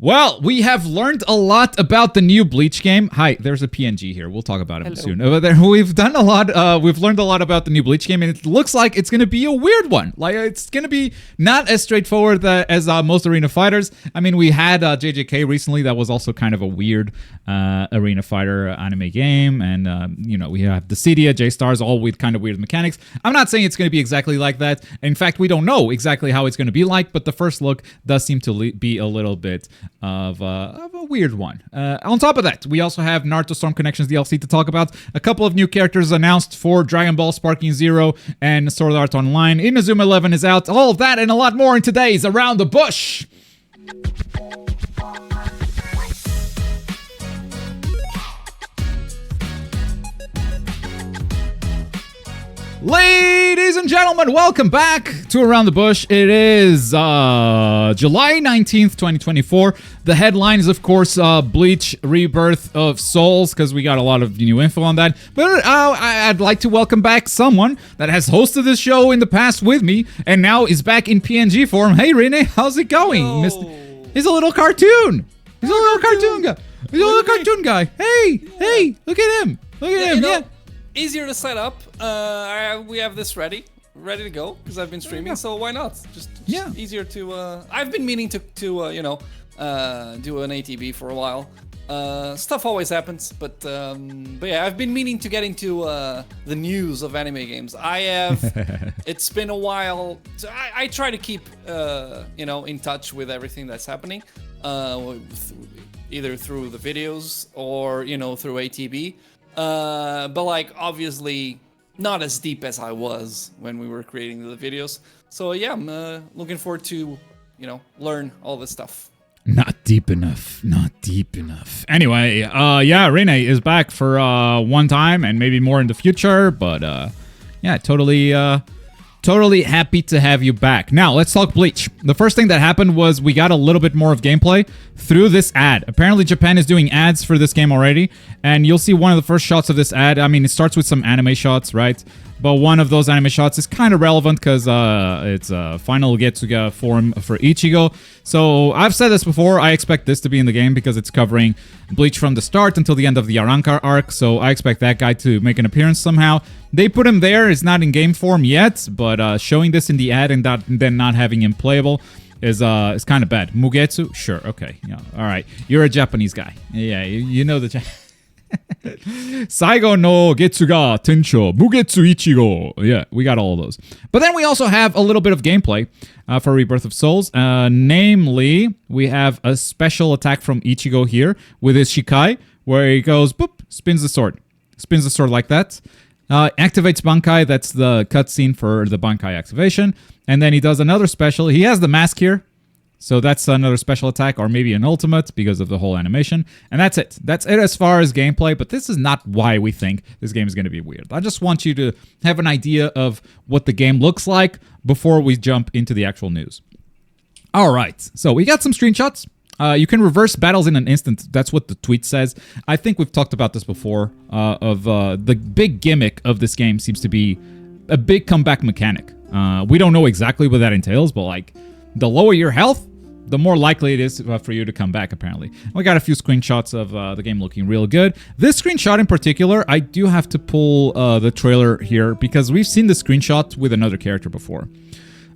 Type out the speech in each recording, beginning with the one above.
Well, we have learned a lot about the new Bleach game. Hi, there's a PNG here. We'll talk about him soon. We've done a lot. We've learned a lot about the new Bleach game, and it looks like it's going to be a weird one. Like, it's going to be not as straightforward as most arena fighters. I mean, we had JJK recently. That was also kind of a weird arena fighter anime game. And, we have the Dissidia, J-Stars, all with kind of weird mechanics. I'm not saying it's going to be exactly like that. In fact, we don't know exactly how it's going to be like, but the first look does seem to be a little bit of a weird one. On top of that, we also have Naruto Storm Connections DLC to talk about. A couple of new characters announced for Dragon Ball Sparking Zero and Sword Art Online. Inazuma 11 is out. All of that and a lot more in today's Around the Bush. Ladies and gentlemen, welcome back to Around the Bush. It is July 19th, 2024. The headline is, of course, Bleach Rebirth of Souls, because we got a lot of new info on that. But I'd like to welcome back someone that has hosted this show in the past with me, and now is back in PNG form. Hey, Rene, how's it going? He's a little cartoon. He's a little cartoon guy. He's a little cartoon guy. Hey, look at him. Look at him, yeah. Easier to set up. We have this ready to go because I've been streaming. So why not? Just easier to. I've been meaning to do an ATB for a while. Stuff always happens, but yeah, I've been meaning to get into the news of anime games. I have. It's been a while. So I try to keep in touch with everything that's happening, either through the videos or through ATB. But like obviously not as deep as I was when we were creating the videos. So yeah, I'm looking forward to learn all this stuff. Not deep enough. Anyway, Rene is back for one time and maybe more in the future. But totally happy to have you back. Now, let's talk Bleach. The first thing that happened was we got a little bit more of gameplay through this ad. Apparently, Japan is doing ads for this game already, and you'll see one of the first shots of this ad. I mean, it starts with some anime shots, right? But one of those anime shots is kind of relevant because it's a final Getsuga form for Ichigo. So I've said this before, I expect this to be in the game because it's covering Bleach from the start until the end of the Arrancar arc. So I expect that guy to make an appearance somehow. They put him there. It's not in game form yet, but showing this in the ad and then not having him playable is kind of bad. Mugetsu? Sure, okay. Yeah, all right. You're a Japanese guy. Yeah, you know the... Saigo no Getsu ga Tencho, Mugetsu Ichigo. Yeah, we got all of those. But then we also have a little bit of gameplay for Rebirth of Souls. Namely, we have a special attack from Ichigo here with his Shikai, where he goes, boop, spins the sword. Spins the sword like that. Activates Bankai, that's the cutscene for the Bankai activation. And then he does another special. He has the mask here. So that's another special attack, or maybe an ultimate because of the whole animation. And that's it. That's it as far as gameplay, but this is not why we think this game is going to be weird. I just want you to have an idea of what the game looks like before we jump into the actual news. All right, so we got some screenshots. You can reverse battles in an instant. That's what the tweet says. I think we've talked about this before, the big gimmick of this game seems to be a big comeback mechanic. We don't know exactly what that entails, but like the lower your health, the more likely it is for you to come back, apparently. We got a few screenshots of the game looking real good. This screenshot in particular, I do have to pull the trailer here because we've seen the screenshot with another character before.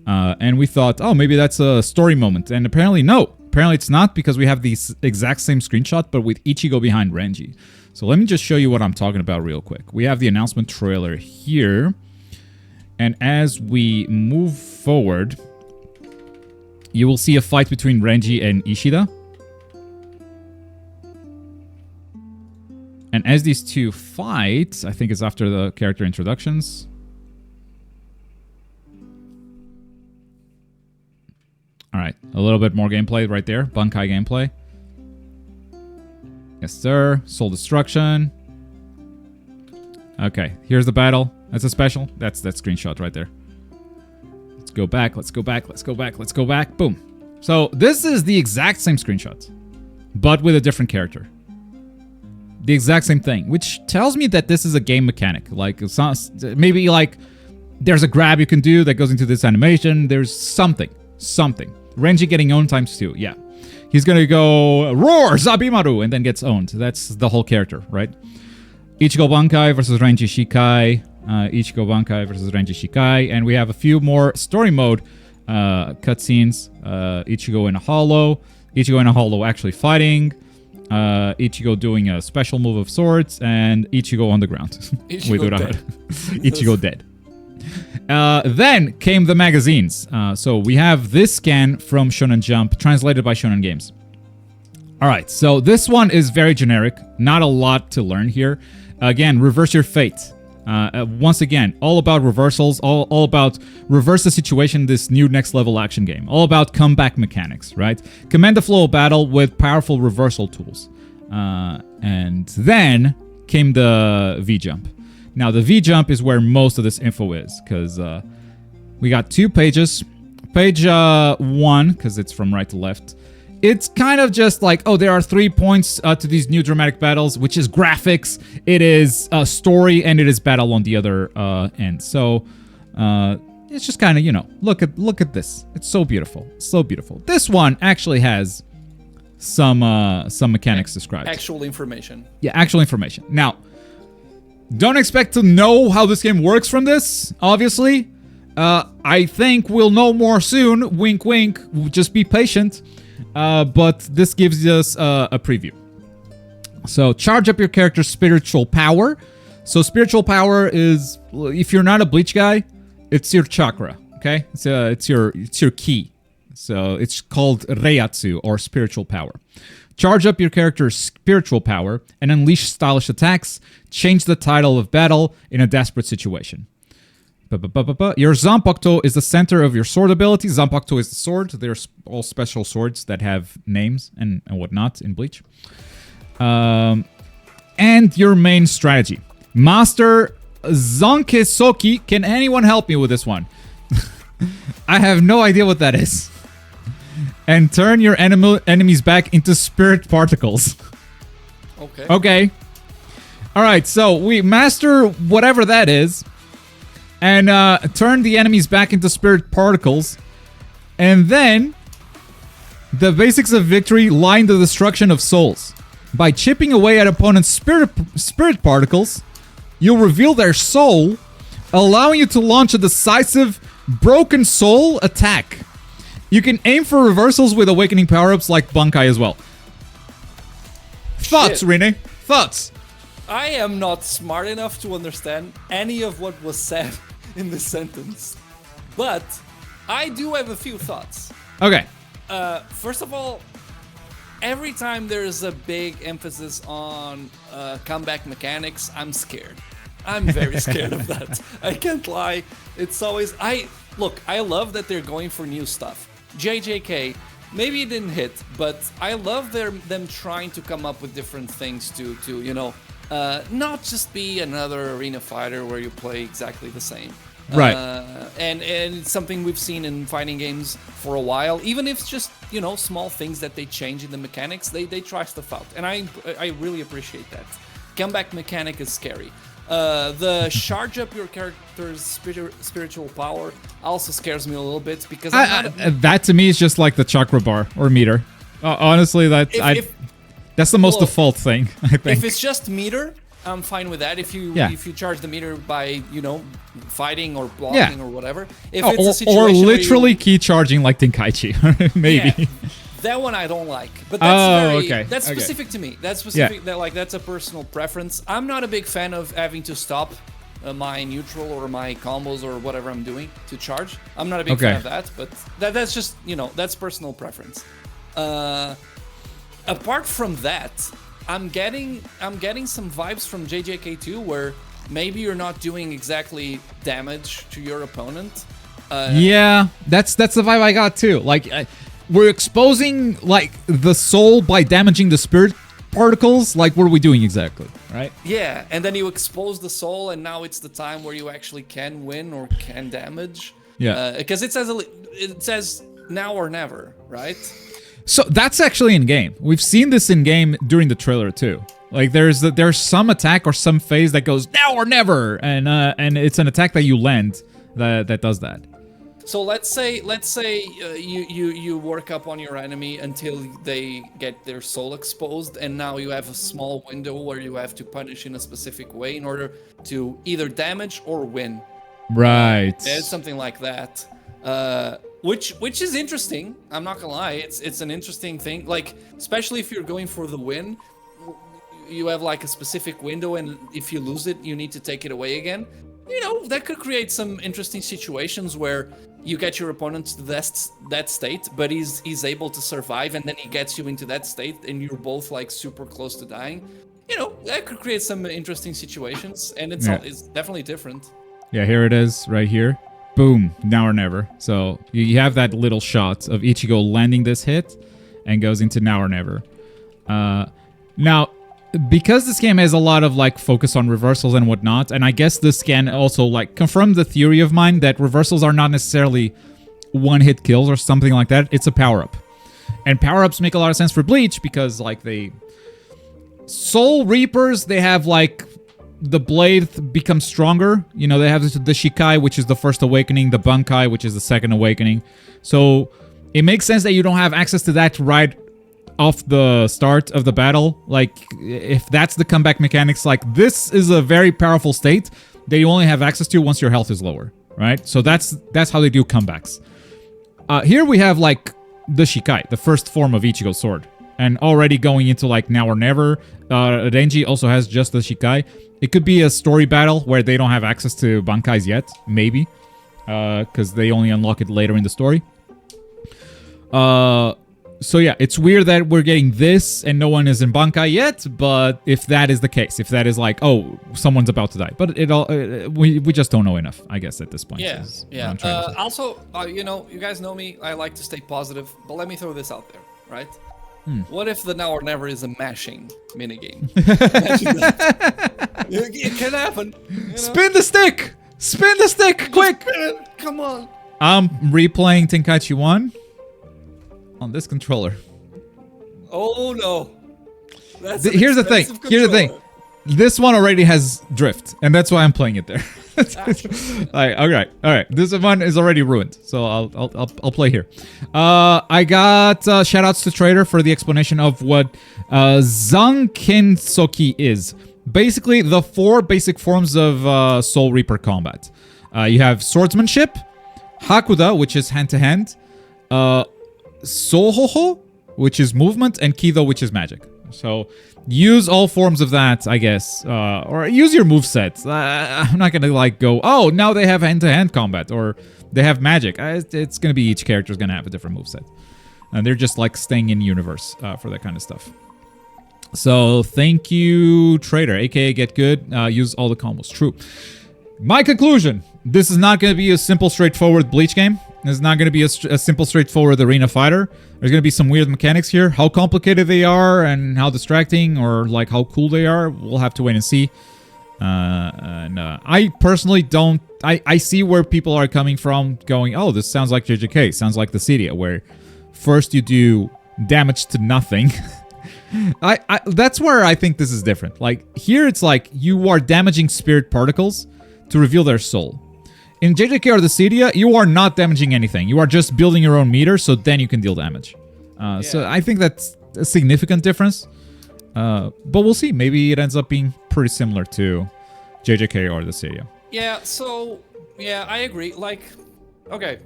And we thought, oh, maybe that's a story moment. And apparently, no. Apparently it's not because we have the exact same screenshot, but with Ichigo behind Renji. So let me just show you what I'm talking about real quick. We have the announcement trailer here. And as we move forward, you will see a fight between Renji and Ishida. And as these two fight, I think it's after the character introductions. All right, a little bit more gameplay right there. Bankai gameplay. Yes, sir. Soul Destruction. Okay, here's the battle. That's a special. That's that screenshot right there. Let's go back. Let's go back. Let's go back. Let's go back. Boom. So this is the exact same screenshot, but with a different character. The exact same thing, which tells me that this is a game mechanic. Like maybe like there's a grab you can do that goes into this animation. There's something. Renji getting own times 2. Yeah. he's gonna go roar Zabimaru and then gets owned. That's the whole character, right? Ichigo Bankai versus Renji Shikai. Ichigo Bankai versus Renji Shikai, and we have a few more story mode cutscenes. Ichigo in a hollow. Ichigo in a hollow actually fighting. Ichigo doing a special move of swords, and Ichigo on the ground. Ichigo dead. Ichigo dead. Then came the magazines. So we have this scan from Shonen Jump, translated by Shonen Games. All right, so this one is very generic. Not a lot to learn here. Again, reverse your fate. Once again, all about reversals, all about reverse the situation, this new next level action game. All about comeback mechanics, right? Command the flow of battle with powerful reversal tools. And then came the V-Jump. Now, the V-Jump is where most of this info is, because we got 2 pages. Page 1, because it's from right to left. It's kind of just like, oh, there are 3 points to these new dramatic battles, which is graphics, it is story, and it is battle on the other end. So it's just kind of, you know, look at this. It's so beautiful, so beautiful. This one actually has some mechanics described. Actual information. Yeah, actual information. Now, don't expect to know how this game works from this, obviously. I think we'll know more soon. Wink, wink. Just be patient. But this gives us a preview. So charge up your character's spiritual power. So spiritual power is, if you're not a Bleach guy, it's your chakra. Okay, it's your ki. So it's called Reiatsu, or spiritual power. Charge up your character's spiritual power and unleash stylish attacks. Change the title of battle in a desperate situation. Your Zanpakuto is the center of your sword ability. Zanpakuto is the sword. There's all special swords that have names and whatnot in Bleach. And your main strategy. Master Zankesoki. Can anyone help me with this one? I have no idea what that is. And turn your enemies back into spirit particles. Okay. Alright, so we master whatever that is. And turn the enemies back into spirit particles. And then the basics of victory lie in the destruction of souls. By chipping away at opponents' spirit particles, you'll reveal their soul, allowing you to launch a decisive broken soul attack. You can aim for reversals with awakening power-ups like Bankai as well. Thoughts, Rene? Thoughts? I am not smart enough to understand any of what was said in this sentence, but I do have a few thoughts. Okay. First of all, every time there's a big emphasis on comeback mechanics, I'm scared. I'm very scared of that. I can't lie. It's always... I love that they're going for new stuff. JJK, maybe it didn't hit, but I love them trying to come up with different things to you know, not just be another arena fighter where you play exactly the same. Right. And it's something we've seen in fighting games for a while. Even if it's just, you know, small things that they change in the mechanics, they try stuff out. And I really appreciate that. Comeback mechanic is scary. The charge up your character's spiritual power also scares me a little bit, because that to me is just like the chakra bar or meter. Honestly, that's the most default thing, I think. If it's just meter, I'm fine with that. If you charge the meter by, you know, fighting or blocking or whatever. If it's a situation or literally key charging like Tenkaichi, maybe. Yeah, that one I don't like. But that's that's specific to me. That's specific. That's a personal preference. I'm not a big fan of having to stop my neutral or my combos or whatever I'm doing to charge. I'm not a big fan of that, but that's just, you know, that's personal preference. Apart from that, I'm getting some vibes from JJK2 where maybe you're not doing exactly damage to your opponent. Yeah, that's the vibe I got too. Like, we're exposing like the soul by damaging the spirit particles. Like, what are we doing exactly, right? Yeah, and then you expose the soul, and now it's the time where you actually can win or can damage. Yeah, because it says now or never, right? So that's actually in game. We've seen this in game during the trailer too. Like there's some attack or some phase that goes now or never, and it's an attack that you land that does that. So let's say you work up on your enemy until they get their soul exposed, and now you have a small window where you have to punish in a specific way in order to either damage or win. Right. It's something like that. Which is interesting. I'm not gonna lie. It's an interesting thing. Like, especially if you're going for the win, you have like a specific window, and if you lose it, you need to take it away again. You know, that could create some interesting situations where you get your opponent to that state, but he's able to survive, and then he gets you into that state, and you're both like super close to dying. You know, that could create some interesting situations, and it's definitely different. Yeah, here it is, right here. Boom, now or never. So you have that little shot of Ichigo landing this hit, and goes into now or never. Now, because this game has a lot of like focus on reversals and whatnot, and I guess this can also like confirm the theory of mine that reversals are not necessarily one-hit kills or something like that. It's a power-up. And power-ups make a lot of sense for Bleach because like Soul Reapers, they have like the blade becomes stronger. You know, they have the Shikai, which is the first awakening, the Bankai, which is the second awakening. So it makes sense that you don't have access to that right off the start of the battle. Like, if that's the comeback mechanics, like, this is a very powerful state that you only have access to once your health is lower, right? So that's how they do comebacks. Here we have, like, the Shikai, the first form of Ichigo's sword. And already going into, like, now or never. Renji also has just the Shikai. It could be a story battle where they don't have access to Bankais yet, maybe. Because they only unlock it later in the story. So yeah, it's weird that we're getting this and no one is in Bankai yet, but if that is the case, if that is like, oh, someone's about to die, but it all we just don't know enough, I guess, at this point. Yeah. Also, you know, you guys know me, I like to stay positive, but let me throw this out there, right? What if the now or never is a mashing minigame? It can happen. You know? Spin the stick! Spin the stick, quick! Come on. I'm replaying Tenkaichi 1 on this controller. Oh no. Here's the thing. This one already has drift, and that's why I'm playing it there. All right. This one is already ruined, so I'll play here. I got shoutouts to Trader for the explanation of what Zankensoki is. Basically, the 4 basic forms of Soul Reaper combat. You have swordsmanship, Hakuda, which is hand-to-hand, Sohoho, which is movement, and Kido, which is magic. So use all forms of that, I guess, or use your moveset. I'm not gonna like go, oh, now they have hand-to-hand combat, or they have magic. It's gonna be each character's gonna have a different moveset, and they're just like staying in universe for that kind of stuff. So thank you, Trader, aka Get Good. Use all the combos. True. My conclusion: this is not gonna be a simple, straightforward Bleach game. It's not going to be a simple, straightforward arena fighter. There's going to be some weird mechanics here. How complicated they are and how distracting or like how cool they are, we'll have to wait and see. I personally don't... I see where people are coming from going, oh, this sounds like JJK, sounds like the Cydia, where first you do damage to nothing. That's where I think this is different. Like, here it's like you are damaging spirit particles to reveal their soul. In JJK or the Cydia, you are not damaging anything. You are just building your own meter, so then you can deal damage. So I think that's a significant difference. But we'll see. Maybe it ends up being pretty similar to JJK or the Cydia. Yeah, so... Yeah, I agree. Like, okay.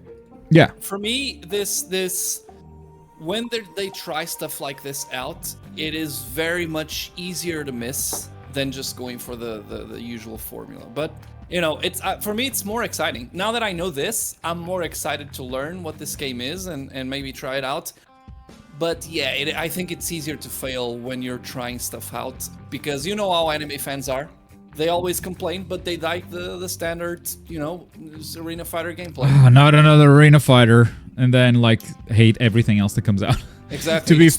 Yeah. For me, this... When they try stuff like this out, it is very much easier to miss than just going for the usual formula. But... You know, it's for me, it's more exciting. Now that I know this, I'm more excited to learn what this game is and maybe try it out. But yeah, I think it's easier to fail when you're trying stuff out. Because you know how anime fans are. They always complain, but they like the standard, you know, arena fighter gameplay. Not another arena fighter. And then, like, hate everything else that comes out. Exactly.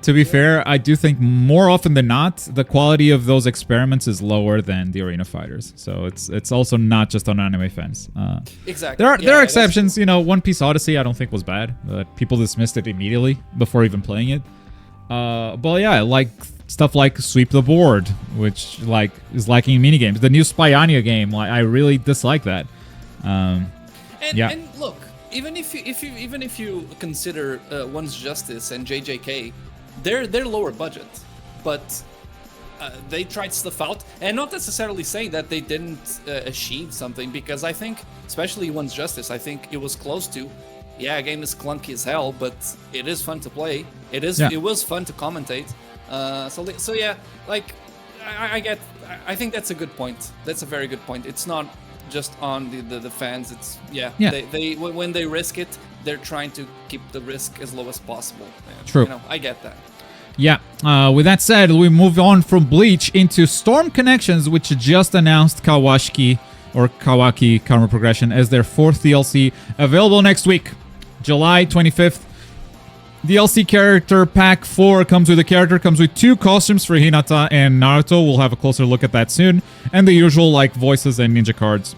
To be fair, I do think more often than not, the quality of those experiments is lower than the arena fighters. So it's also not just on anime fans. Exactly. There are exceptions. You know, One Piece Odyssey I don't think was bad. People dismissed it immediately before even playing it. But yeah, like stuff like Sweep the Board, which like is lacking in minigames. The new Spy Anya game, like, I really dislike that. And look, even if you consider One's Justice and JJK, they're lower budget, but they tried stuff out, and not necessarily saying that they didn't achieve something, because I think, especially One's Justice, I think it was close to. Yeah, a game is clunky as hell, but it is fun to play. It was fun to commentate. So yeah, like I think that's a good point. That's a very good point. It's not just on the fans. It's they when they risk it, they're trying to keep the risk as low as possible. And, True. I get that. Yeah. With that said, we move on from Bleach into Storm Connections, which just announced Kawaki Karma Progression as their 4th DLC, available next week, July 25th. DLC character pack 4 comes with 2 costumes for Hinata and Naruto. We'll have a closer look at that soon. And the usual voices and ninja cards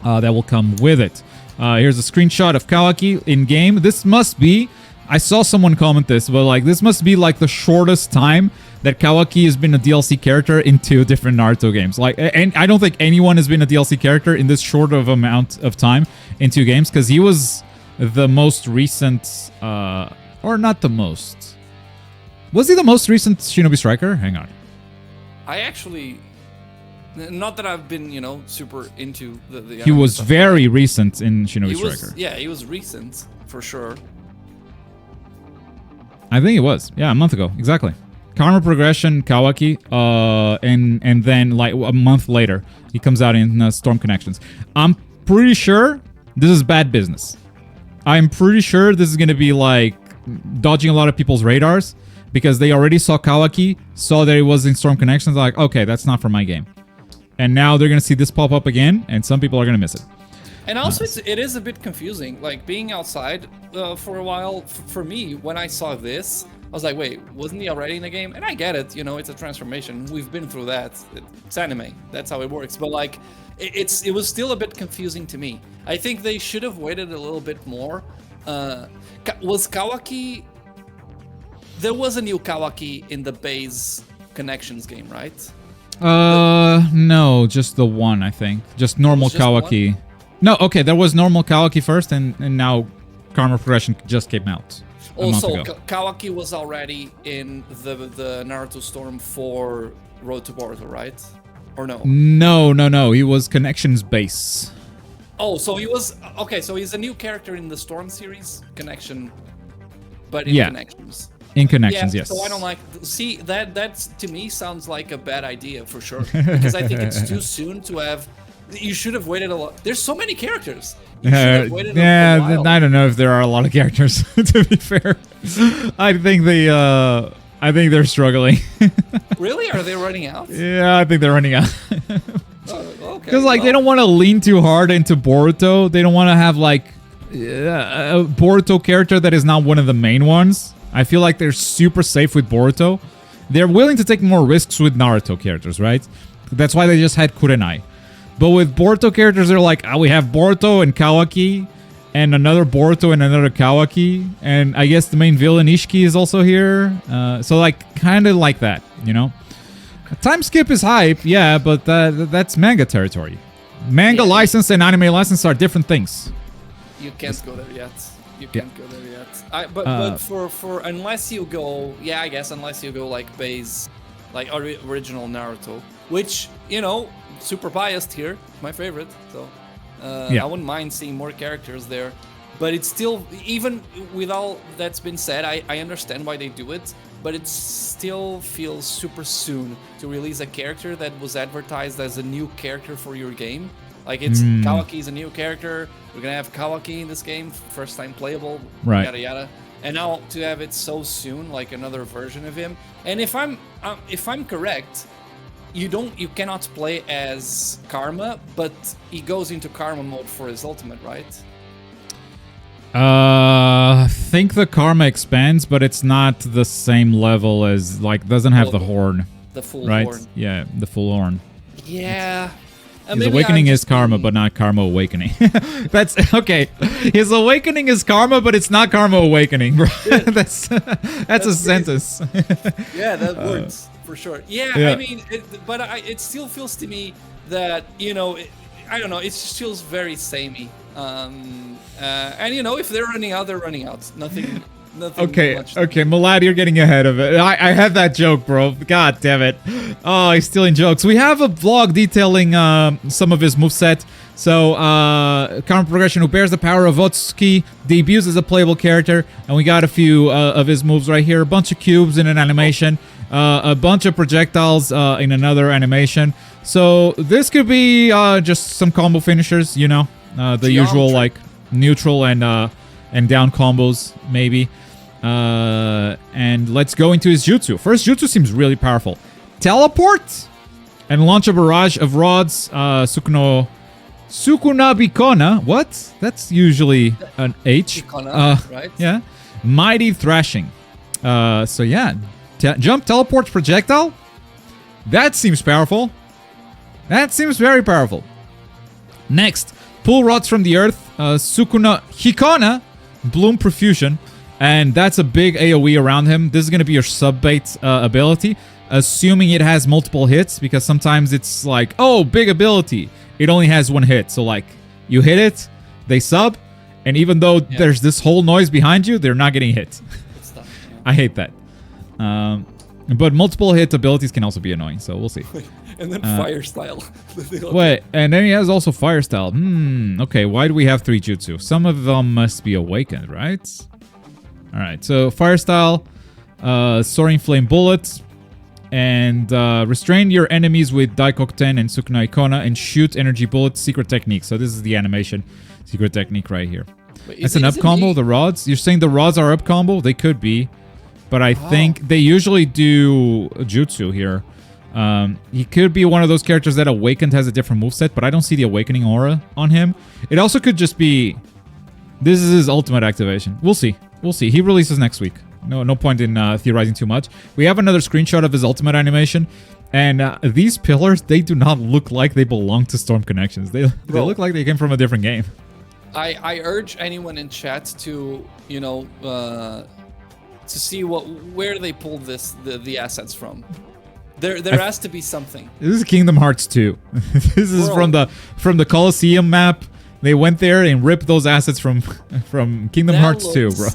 that will come with it. Here's a screenshot of Kawaki in game. This must be, I saw someone comment this, but this must be the shortest time that Kawaki has been a DLC character in 2 different Naruto games. And I don't think anyone has been a DLC character in this short of amount of time in 2 games, because he was the most recent, or not the most. Was he the most recent Shinobi Striker? Hang on. I actually, not that I've been, super into the he was very recent in Shinobi Striker. Yeah, he was recent, for sure. I think it was. Yeah, a month ago. Exactly. Karma Progression, Kawaki, and then a month later, he comes out in Storm Connections. I'm pretty sure this is bad business. I'm pretty sure this is going to be dodging a lot of people's radars, because they already saw Kawaki, saw that it was in Storm Connections, okay, that's not for my game. And now they're going to see this pop up again, and some people are going to miss it. And also, it is a bit confusing. Being outside for a while, for me, when I saw this, I was like, wait, wasn't he already in the game? And I get it, it's a transformation. We've been through that. It's anime. That's how it works. But it was still a bit confusing to me. I think they should have waited a little bit more. Was Kawaki... There was a new Kawaki in the base Connections game, right? No, just the one, I think. Just normal Kawaki. No, okay, there was normal Kawaki first, and now Karma Progression just came out a month ago. Kawaki was already in the Naruto Storm 4 Road to Boruto, right? Or no? No. He was Connections base. Oh, so he was... Okay, so he's a new character in the Storm series, Connection, but in Connections. In Connections, yes. So I don't like... See, that's to me sounds like a bad idea, for sure. Because I think it's too soon to have... You should have waited a lot. There's so many characters. You should have waited a while. I don't know if there are a lot of characters, to be fair. I think they're struggling. Really? Are they running out? Yeah, I think they're running out. Okay. Because they don't want to lean too hard into Boruto. They don't want to have a Boruto character that is not one of the main ones. I feel like they're super safe with Boruto. They're willing to take more risks with Naruto characters, right? That's why they just had Kurenai. But with Boruto characters, they're we have Boruto and Kawaki, and another Boruto and another Kawaki, and I guess the main villain Ishiki is also here. So kind of like that, Time skip is hype, yeah, but that's manga territory. Manga license and anime license are different things. You can't go there yet. You can't go there yet. But for unless you go, I guess unless you go base, original Naruto, which super biased here, my favorite. So I wouldn't mind seeing more characters there. But it's still, even with all that's been said, I understand why they do it. But it still feels super soon to release a character that was advertised as a new character for your game. Kawaki is a new character. We're gonna have Kawaki in this game, first time playable, right? Yada yada. And now to have it so soon, another version of him. And if I'm correct, you cannot play as Karma, but he goes into Karma mode for his ultimate, right? I think the Karma expands, but it's not the same level as doesn't have the horn. The full right? horn. Yeah, the full horn. Yeah. His awakening is Karma, but not Karma Awakening. That's okay. His awakening is Karma, but it's not Karma Awakening, bro. That's a sentence. Yeah, that works for sure. Yeah. I mean, it still feels to me that I don't know. It just feels very samey. And you know, if they're running out, they're running out. Nothing. Okay, Malad, you're getting ahead of it. I had that joke, bro. God damn it. Oh, he's stealing jokes. We have a vlog detailing some of his moveset. So, counter progression, who bears the power of Otsuki, debuts as a playable character, and we got a few of his moves right here. A bunch of cubes in an animation, a bunch of projectiles in another animation. So, this could be just some combo finishers, you know, the usual, like, neutral and down combos, maybe. And let's go into his jutsu. First jutsu seems really powerful. Teleport and launch a barrage of rods. Sukunabikona. What? That's usually an H. Right? Yeah. Mighty thrashing. So yeah. Jump, teleport, projectile. That seems powerful. That seems very powerful. Next, pull rods from the earth. Sukuna Hikona. Bloom profusion. And that's a big AoE around him. This is going to be your sub-bait ability. Assuming it has multiple hits. Because sometimes it's like, oh, big ability. It only has one hit. So, like, you hit it, they sub, and even though there's this whole noise behind you, they're not getting hit. I hate that. But multiple hit abilities can also be annoying, so we'll see. And then fire style. Wait, and then he has also fire style. Okay, why do we have 3 jutsu? Some of them must be awakened, right? Alright, so fire style, soaring flame bullets, and restrain your enemies with Daikokten and Sukuna Ikona and shoot energy bullets, secret technique. So this is the animation secret technique right here. Wait, that's an up combo, the rods. You're saying the rods are up combo? They could be. But I think they usually do jutsu here. He could be one of those characters that awakened has a different moveset, but I don't see the awakening aura on him. It also could just be... This is his ultimate activation. We'll see. We'll see. He releases next week. No point in theorizing too much. We have another screenshot of his ultimate animation. And these pillars, they do not look like they belong to Storm Connections. They look like they came from a different game. I urge anyone in chat to, you know, to see where they pulled the assets from. There has to be something. This is Kingdom Hearts 2. This is from the Colosseum map. They went there and ripped those assets from Kingdom Hearts 2, bro.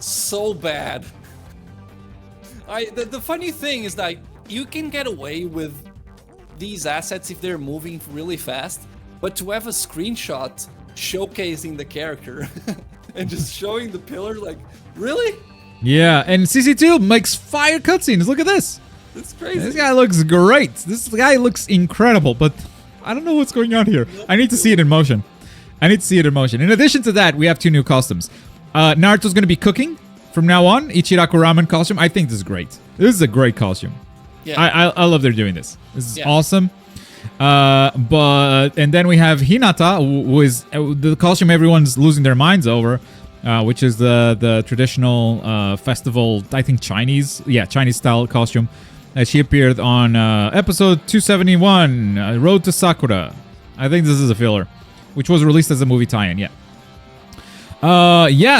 So bad. The funny thing is that you can get away with these assets if they're moving really fast, but to have a screenshot showcasing the character and just showing the pillar, like, really? Yeah, and CC2 makes fire cutscenes. Look at this. It's crazy. This guy looks great. This guy looks incredible, but I don't know what's going on here. I need to see it in motion. In addition to that, we have 2 new costumes. Naruto's going to be cooking from now on. Ichiraku ramen costume. I think this is great. This is a great costume. Yeah. I love they're doing this. This is awesome. And then we have Hinata, who is the costume everyone's losing their minds over, which is the traditional festival, I think Chinese style costume. She appeared on episode 271, Road to Sakura. I think this is a filler, which was released as a movie tie-in,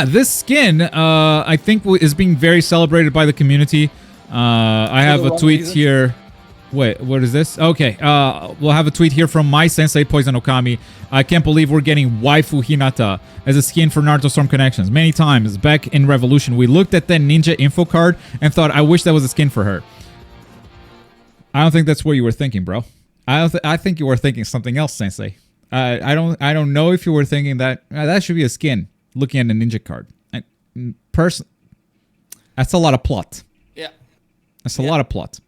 this skin, I think, is being very celebrated by the community. I have a tweet here. Wait, what is this? Okay, we'll have a tweet here from my sensei, Poison Okami. I can't believe we're getting waifu Hinata as a skin for Naruto Storm Connections. Many times back in Revolution, we looked at the ninja info card and thought, I wish that was a skin for her. I don't think that's what you were thinking, bro. I think you were thinking something else, Sensei. I don't know if you were thinking that that should be a skin. Looking at a ninja card, that's a lot of plot. Yeah, that's a lot of plot.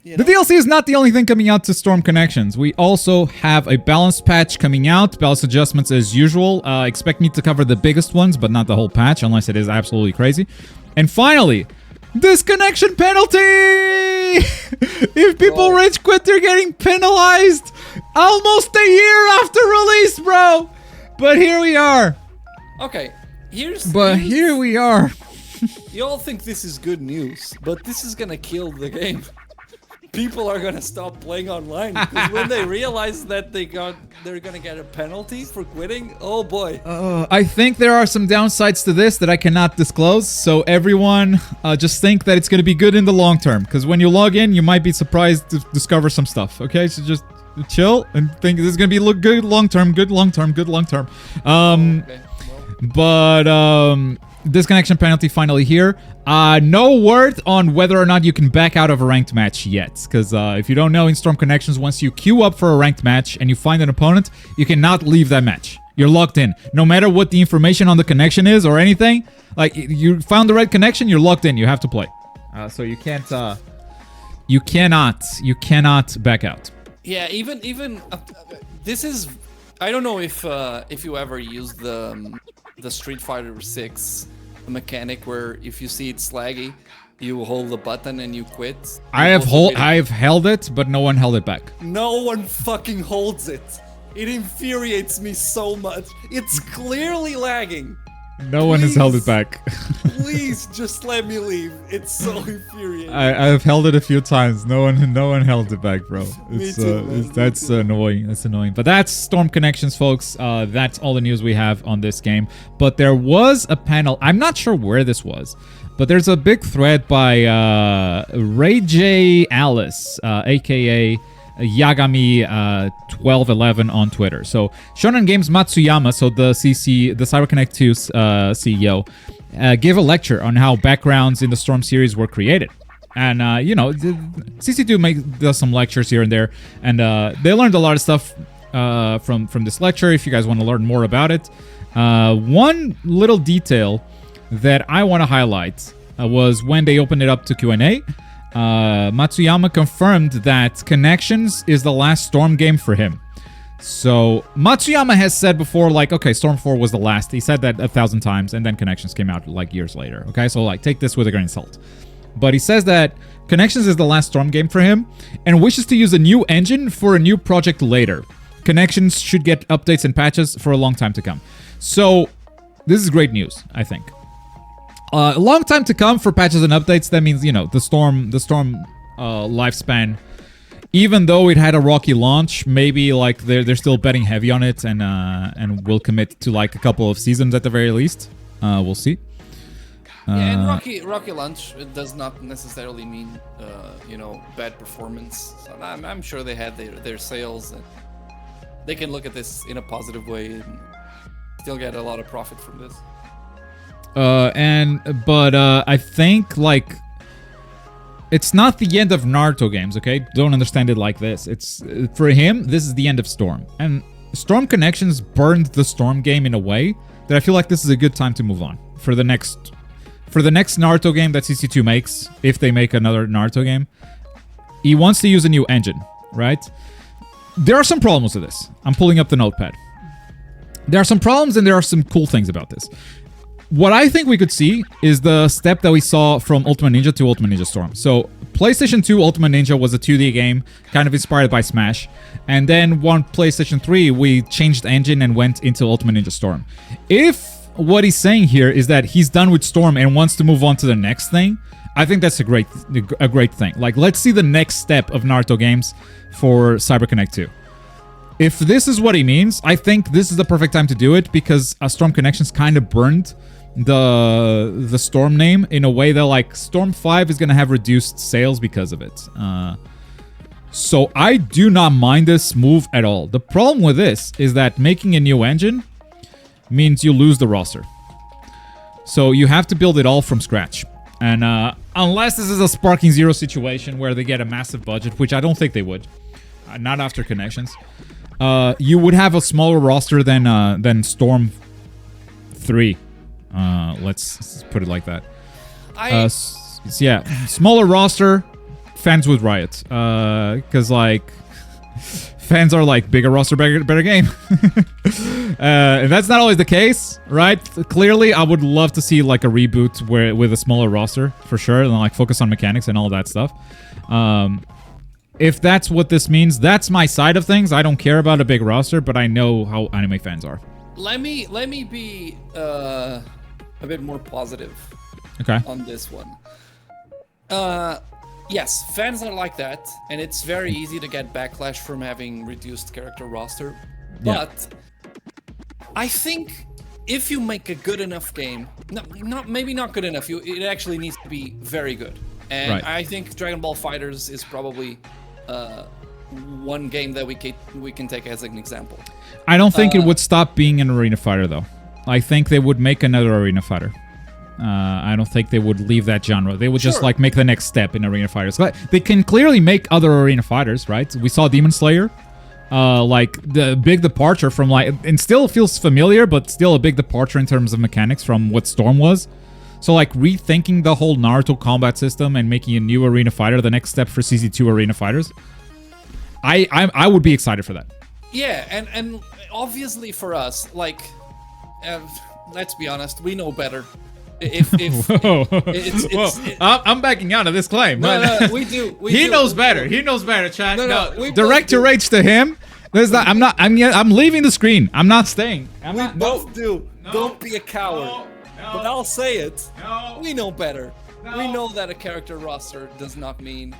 The DLC is not the only thing coming out to Storm Connections. We also have a balance patch coming out. Balance adjustments as usual. Expect me to cover the biggest ones, but not the whole patch, unless it is absolutely crazy. And finally, disconnection penalty! If people rage quit, they're getting penalized almost a year after release, bro! But here we are. Okay, here we are. You all think this is good news, but this is gonna kill the game. People are gonna stop playing online because when they realize that they're gonna get a penalty for quitting, oh boy. I think there are some downsides to this that I cannot disclose, so everyone just think that it's gonna be good in the long term, because when you log in, you might be surprised to discover some stuff, okay? So just chill, and think this is gonna be look good long term, good long term, good long term. Okay. But disconnection penalty finally here. No word on whether or not you can back out of a ranked match yet. Because if you don't know, in Storm Connections, once you queue up for a ranked match and you find an opponent, you cannot leave that match. You're locked in. No matter what the information on the connection is or anything, like you found the right connection, you're locked in. You have to play. So you can't. You cannot back out. Yeah, even this is. I don't know if you ever used the Street Fighter 6 mechanic where if you see it's laggy, you hold the button and you quit. I've held it, but no one held it back. No one fucking holds it. It infuriates me so much. It's clearly lagging. No one has held it back. Please just let me leave. It's so infuriating. I've held it a few times. No one held it back, bro. That's annoying. That's annoying. But that's Storm Connections, folks. That's all the news we have on this game. But there was a panel. I'm not sure where this was, but there's a big thread by Ray J Alice, aka Yagami 1211 on Twitter. So Shonen Games Matsuyama, so the CyberConnect 2 CEO, gave a lecture on how backgrounds in the Storm series were created. And CC2 does some lectures here and there, and they learned a lot of stuff from this lecture. If you guys want to learn more about it, one little detail that I want to highlight was when they opened it up to Q&A. Matsuyama confirmed that Connections is the last Storm game for him. So Matsuyama has said before, like, okay, Storm 4 was the last. He said that 1,000 times, and then Connections came out like years later. Okay, so like take this with a grain of salt. But he says that Connections is the last Storm game for him, and wishes to use a new engine for a new project later. Connections should get updates and patches for a long time to come. So this is great news, I think. A long time to come for patches and updates. That means, the Storm lifespan, even though it had a rocky launch, maybe like they're still betting heavy on it and will commit to like a couple of seasons at the very least. We'll see. Yeah, and rocky launch does not necessarily mean bad performance. So I'm sure they had their sales, and they can look at this in a positive way and still get a lot of profit from this. But I think like it's not the end of Naruto games, okay? Don't understand it like this. It's for him, this is the end of Storm. And Storm Connections burned the Storm game in a way that I feel like this is a good time to move on. For the next Naruto game that CC2 makes, if they make another Naruto game, he wants to use a new engine, right? There are some problems with this. I'm pulling up the notepad. There are some problems and there are some cool things about this. What I think we could see is the step that we saw from Ultimate Ninja to Ultimate Ninja Storm. So, PlayStation 2 Ultimate Ninja was a 2D game, kind of inspired by Smash. And then on PlayStation 3, we changed the engine and went into Ultimate Ninja Storm. If what he's saying here is that he's done with Storm and wants to move on to the next thing, I think that's a great thing. Like, let's see the next step of Naruto games for CyberConnect 2. If this is what he means, I think this is the perfect time to do it, because Storm Connections kind of burned the Storm name in a way that like Storm 5 is going to have reduced sales because of it. So I do not mind this move at all. The problem with this is that making a new engine means you lose the roster. So you have to build it all from scratch. And unless this is a Sparking Zero situation where they get a massive budget, which I don't think they would, not after Connections, you would have a smaller roster than Storm 3. Let's put it like that. Yeah, smaller roster, fans would riot. Because like fans are like bigger roster, better game. And that's not always the case, right? Clearly, I would love to see like a reboot with a smaller roster for sure, and like focus on mechanics and all that stuff. If that's what this means, that's my side of things. I don't care about a big roster, but I know how anime fans are. Let me be a bit more positive. Okay. On this one. Yes, fans are like that, and it's very easy to get backlash from having reduced character roster. But I think if you make a good enough game, maybe not good enough, it actually needs to be very good. And I think Dragon Ball FighterZ is probably one game that we can take as an example. I don't think it would stop being an arena fighter, though. I think they would make another arena fighter. I don't think they would leave that genre. They would just like make the next step in arena fighters. They can clearly make other arena fighters, right? We saw Demon Slayer, like the big departure from like, and still feels familiar, but still a big departure in terms of mechanics from what Storm was. So like rethinking the whole Naruto combat system and making a new arena fighter the next step for CZ2 arena fighters. I would be excited for that. Yeah, and obviously for us, like, let's be honest, we know better. I'm backing out of this claim. No, we do. He knows better. He knows better, chat. No, direct your rage to him. There's not. I'm leaving the screen. I'm not staying. We both do. No, don't be a coward. No, but I'll say it. No, we know better. No. We know that a character roster does not mean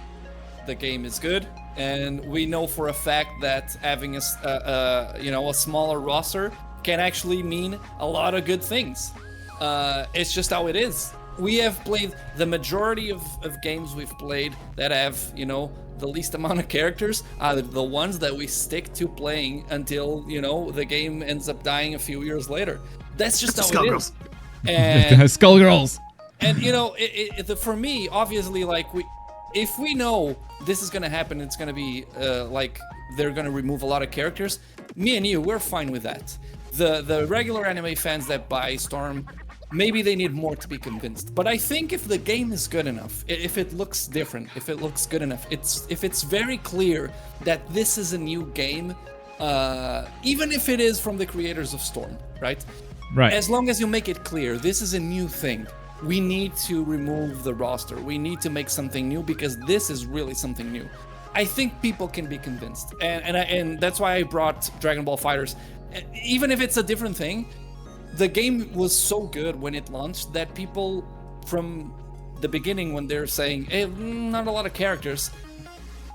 the game is good, and we know for a fact that having a smaller roster can actually mean a lot of good things. It's just how it is. We have played the majority of games we've played that have, the least amount of characters are the ones that we stick to playing until, the game ends up dying a few years later. That's just how it is. And Skullgirls. And, for me, obviously, like, if we know this is going to happen, it's going to be, like, they're going to remove a lot of characters, me and you, we're fine with that. The regular anime fans that buy Storm, maybe they need more to be convinced. But I think if the game is good enough, if it looks different, if it looks good enough, if it's very clear that this is a new game, even if it is from the creators of Storm, right? Right. As long as you make it clear, this is a new thing. We need to remove the roster. We need to make something new because this is really something new. I think people can be convinced. And that's why I brought Dragon Ball FighterZ. Even if it's a different thing, the game was so good when it launched that people from the beginning, when they're saying, hey, not a lot of characters,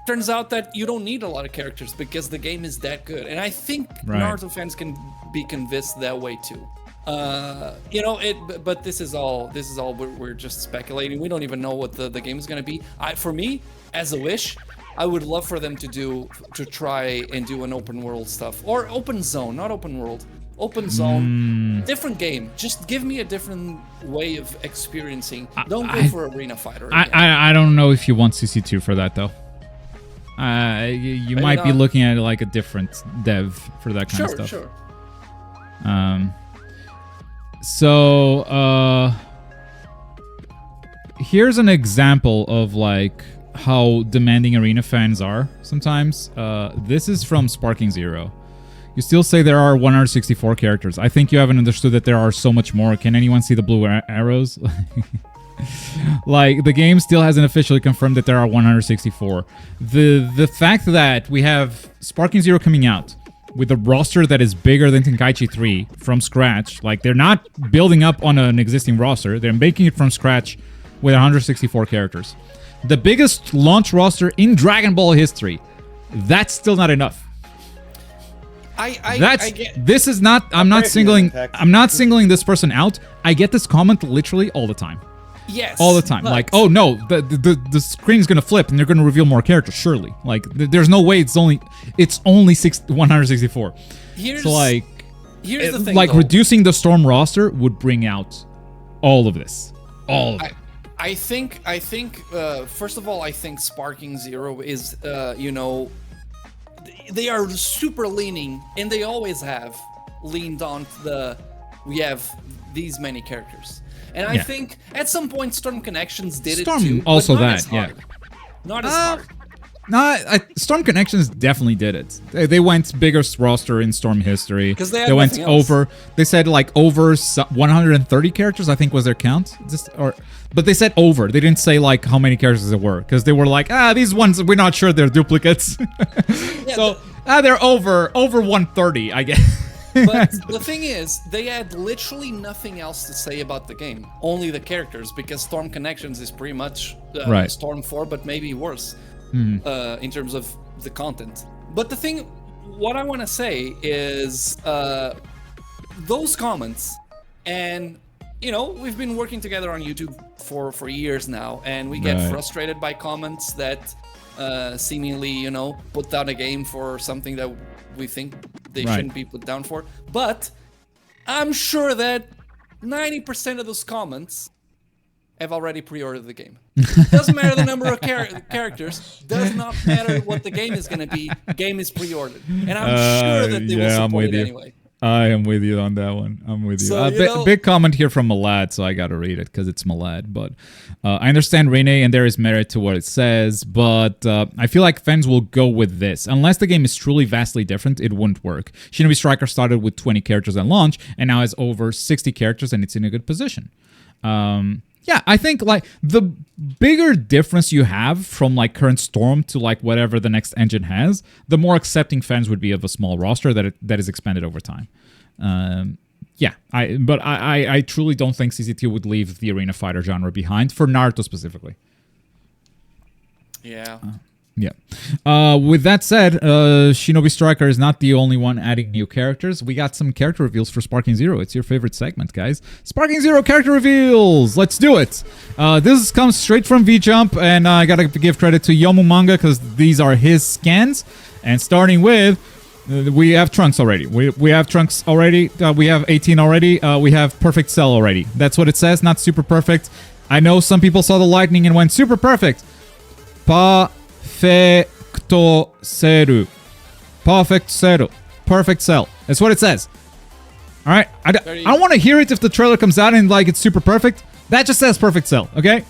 turns out that you don't need a lot of characters because the game is that good. And I think Naruto fans can be convinced that way too. But this is all we're just speculating. We don't even know what the game is going to be. For me, as a wish, I would love for them to try and do an open world stuff, or open zone, not open world, open zone, different game. Just give me a different way of experiencing. Don't go for arena fighter. I don't know if you want CC2 for that though. You might be looking at like a different dev for that kind of stuff. Sure. So here's an example of like how demanding arena fans are sometimes. This is from Sparking Zero. You still say there are 164 characters. I think you haven't understood that there are so much more. Can anyone see the blue arrows? Like, the game still hasn't officially confirmed that there are 164. The fact that we have Sparking Zero coming out with a roster that is bigger than Tenkaichi 3 from scratch, like, they're not building up on an existing roster, they're making it from scratch with 164 characters. The biggest launch roster in Dragon Ball history. That's still not enough. This is not. I'm not singling this person out. I get this comment literally all the time. Yes. All the time. Like, oh no, the screen's gonna flip and they're gonna reveal more characters. Surely, like, there's no way it's only 164. Here's the thing. Like, though, reducing the Storm roster would bring out all of this. All of it. I think. First of all, I think Sparking Zero is, they are super leaning, and they always have leaned on we have these many characters. And I think at some point Storm Connections did it too. Also not as hard. Not as hard. Storm Connections definitely did it. They went biggest roster in Storm history. Because they went over. They said like over 130 characters, I think was their count. But they said over. They didn't say like how many characters there were, because they were like, these ones we're not sure they're duplicates. They're over 130, I guess. But the thing is, they had literally nothing else to say about the game. Only the characters, because Storm Connections is pretty much Storm 4, but maybe worse in terms of the content. But the thing, what I want to say is those comments and we've been working together on YouTube for years now, and we get frustrated by comments that seemingly, put down a game for something that we think they shouldn't be put down for. But I'm sure that 90% of those comments have already pre-ordered the game. Doesn't matter the number of characters. Does not matter what the game is going to be. Game is pre-ordered, and I'm sure that they will support it anyway. I am with you on that one. I'm with you. So, big comment here from Malad, so I gotta read it because it's Malad. But I understand Rene, and there is merit to what it says, but I feel like fans will go with this. Unless the game is truly vastly different, it wouldn't work. Shinobi Striker started with 20 characters at launch, and now has over 60 characters, and it's in a good position. Yeah, I think like the bigger difference you have from like current Storm to like whatever the next engine has, the more accepting fans would be of a small roster that is expanded over time. Yeah, I truly don't think CCT would leave the arena fighter genre behind for Naruto specifically. Yeah. Yeah. With that said, Shinobi Striker is not the only one adding new characters. We got some character reveals for Sparking Zero. It's your favorite segment, guys. Sparking Zero character reveals. Let's do it. This comes straight from V-Jump, and I gotta give credit to Yomu Manga because these are his scans. And starting with, we have Trunks already. We have Trunks already. We have 18 already. We have Perfect Cell already. That's what it says, not Super Perfect. I know some people saw the lightning and went Super Perfect. Perfecto Seru. Perfect Seru. Perfect Cell. That's what it says. Alright? I don't want to hear it if the trailer comes out and like it's super perfect. That just says Perfect Cell, okay?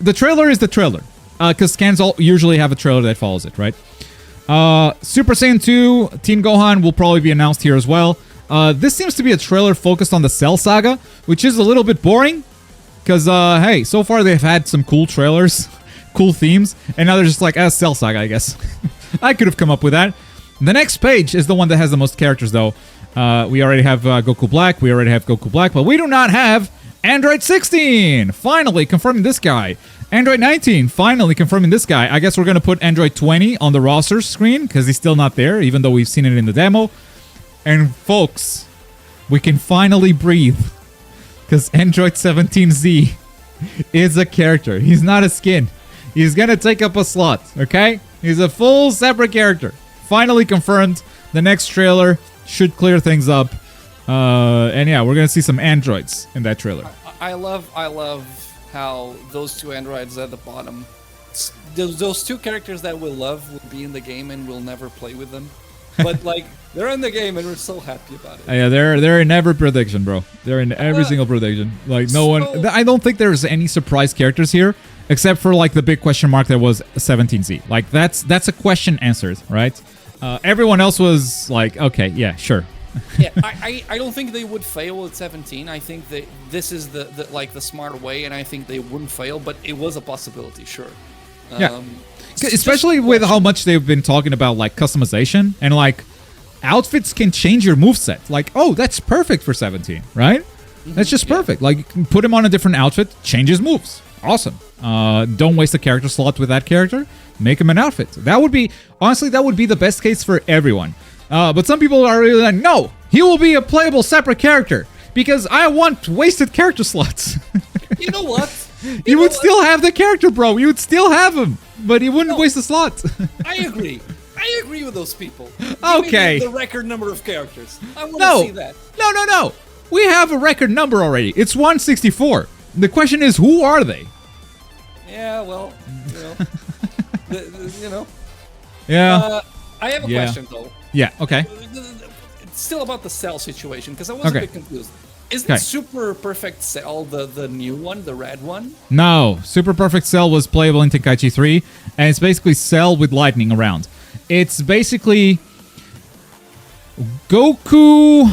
The trailer is the trailer. Because scans usually have a trailer that follows it, right? Super Saiyan 2 Teen Gohan will probably be announced here as well. This seems to be a trailer focused on the Cell saga, which is a little bit boring. Because, hey, so far they've had some cool trailers. Cool themes, and now they're just like, Cell Saga, I guess. I could have come up with that. The next page is the one that has the most characters, though. We already have Goku Black, but we do not have Android 16! Finally confirming this guy. Android 19, finally confirming this guy. I guess we're going to put Android 20 on the roster screen, because he's still not there, even though we've seen it in the demo. And folks, we can finally breathe, because Android 17Z is a character. He's not a skin. He's gonna take up a slot, okay? He's a full separate character. Finally confirmed. The next trailer should clear things up. And yeah, we're gonna see some androids in that trailer. I love how those two androids at the bottom, those two characters that we love will be in the game and we'll never play with them. But like, they're in the game and we're so happy about it. Yeah, they're in every prediction, bro. They're in every single prediction. Like no one, I don't think there's any surprise characters here. Except for like the big question mark that was 17Z. Like that's a question answered, right? Everyone else was like, okay, yeah, sure. Yeah, I don't think they would fail at 17. I think that this is the smart way, and I think they wouldn't fail, but it was a possibility, sure. Yeah. Especially with how much they've been talking about like customization and like outfits can change your moveset. Like, oh, that's perfect for 17, right? That's just perfect. Like you can put him on a different outfit, change his moves. Awesome. Don't waste a character slot with that character. Make him an outfit. That would be, honestly, that would be the best case for everyone. But some people are really like, no, he will be a playable separate character because I want wasted character slots. You know what? You would still have the character, bro. You would still have him, but he wouldn't waste a slot. I agree. I agree with those people. Okay. The record number of characters. I want to see that. No. We have a record number already. It's 164. The question is, who are they? Yeah, well, Yeah. I have a question, though. Yeah, okay. It's still about the Cell situation, because I was a bit confused. Isn't Super Perfect Cell the new one, the red one? No. Super Perfect Cell was playable in Tenkaichi 3, and it's basically Cell with lightning around. It's basically Goku...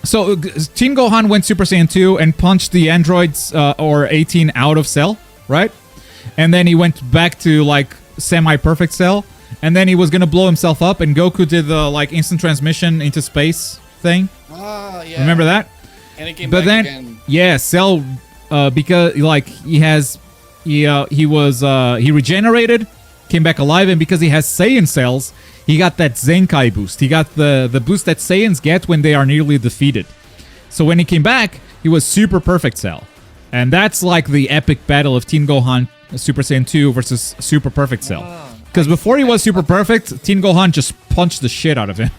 So, Teen Gohan went Super Saiyan 2 and punched the androids, or 18, out of Cell, right? And then he went back to, like, semi-perfect Cell. And then he was going to blow himself up, and Goku did the, like, instant transmission into space thing. Ah, yeah. Remember that? And it came back again. Yeah, Cell, because, like, he regenerated, came back alive, and because he has Saiyan cells... He got that Zenkai boost. He got the boost that Saiyans get when they are nearly defeated. So when he came back, he was Super Perfect Cell. And that's like the epic battle of Teen Gohan Super Saiyan 2 versus Super Perfect Cell. Because before he was Super Perfect, Teen Gohan just punched the shit out of him.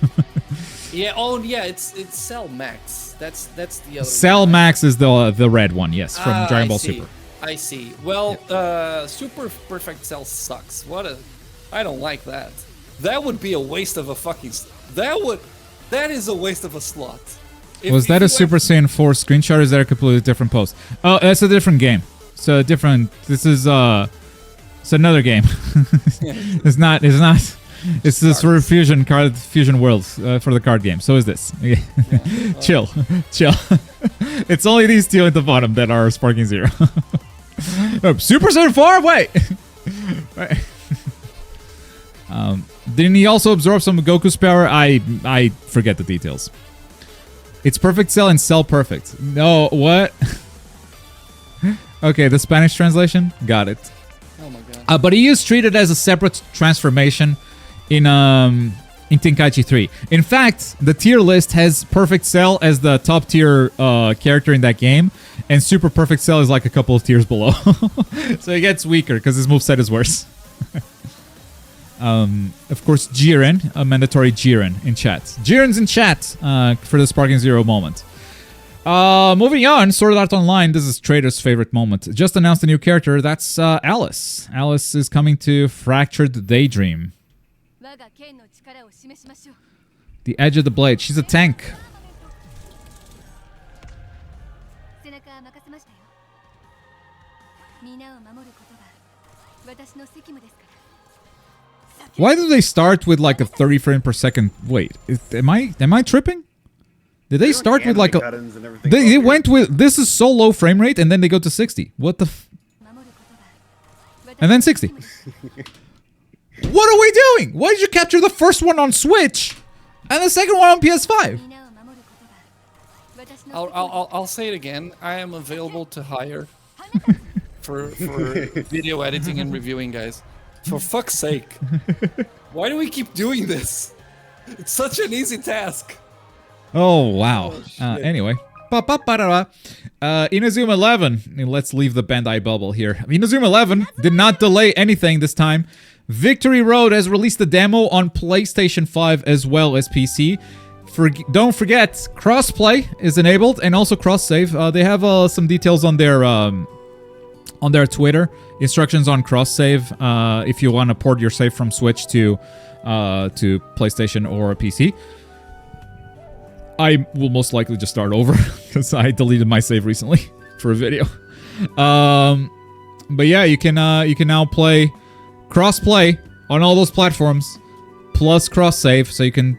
Yeah, oh yeah, it's Cell Max. That's the other Cell one. Max is the red one, yes, from Dragon Ball see. Super. I see. Well, Super Perfect Cell sucks. I don't like that. That would be a waste of a fucking... That is a waste of a slot. Was that a Super Saiyan 4 screenshot or is that a completely different post? Oh, that's a different game. So different... This is, it's another game. It's not... It's this for Fusion World for the card game. So is this. Chill. It's only these two at the bottom that are Sparking Zero. Super Saiyan 4? Wait! Didn't he also absorb some of Goku's power? I forget the details. It's Perfect Cell and Cell Perfect. No, what? Okay, the Spanish translation? Got it. Oh my god. But he is treated as a separate transformation in Tenkaichi 3. In fact, the tier list has Perfect Cell as the top tier character in that game, and Super Perfect Cell is like a couple of tiers below. So it gets weaker because his moveset is worse. Of course, Jiren, a mandatory Jiren in chat. Jiren's in chat for the Sparking Zero moment. Moving on, Sword Art Online. This is Trader's favorite moment. Just announced a new character. That's Alice. Alice is coming to Fractured Daydream. The edge of the blade. She's a tank. Why do they start with like a 30 frame per second? Wait, am I tripping? Did they start with like a... They went with... This is so low frame rate and then they go to 60. What the f... And then 60. What are we doing? Why did you capture the first one on Switch and the second one on PS5? I'll say it again. I am available to hire for video editing and reviewing, guys. For fuck's sake. Why do we keep doing this? It's such an easy task. Oh, wow. Anyway. Inazuma 11. Let's leave the Bandai bubble here. Inazuma 11 did not delay anything this time. Victory Road has released the demo on PlayStation 5 as well as PC. Don't forget, crossplay is enabled and also cross-save. They have some details on their Twitter. Instructions on cross-save if you want to port your save from Switch to PlayStation or PC. I will most likely just start over because I deleted my save recently for a video. But yeah, you can now play cross-play on all those platforms plus cross-save, so you can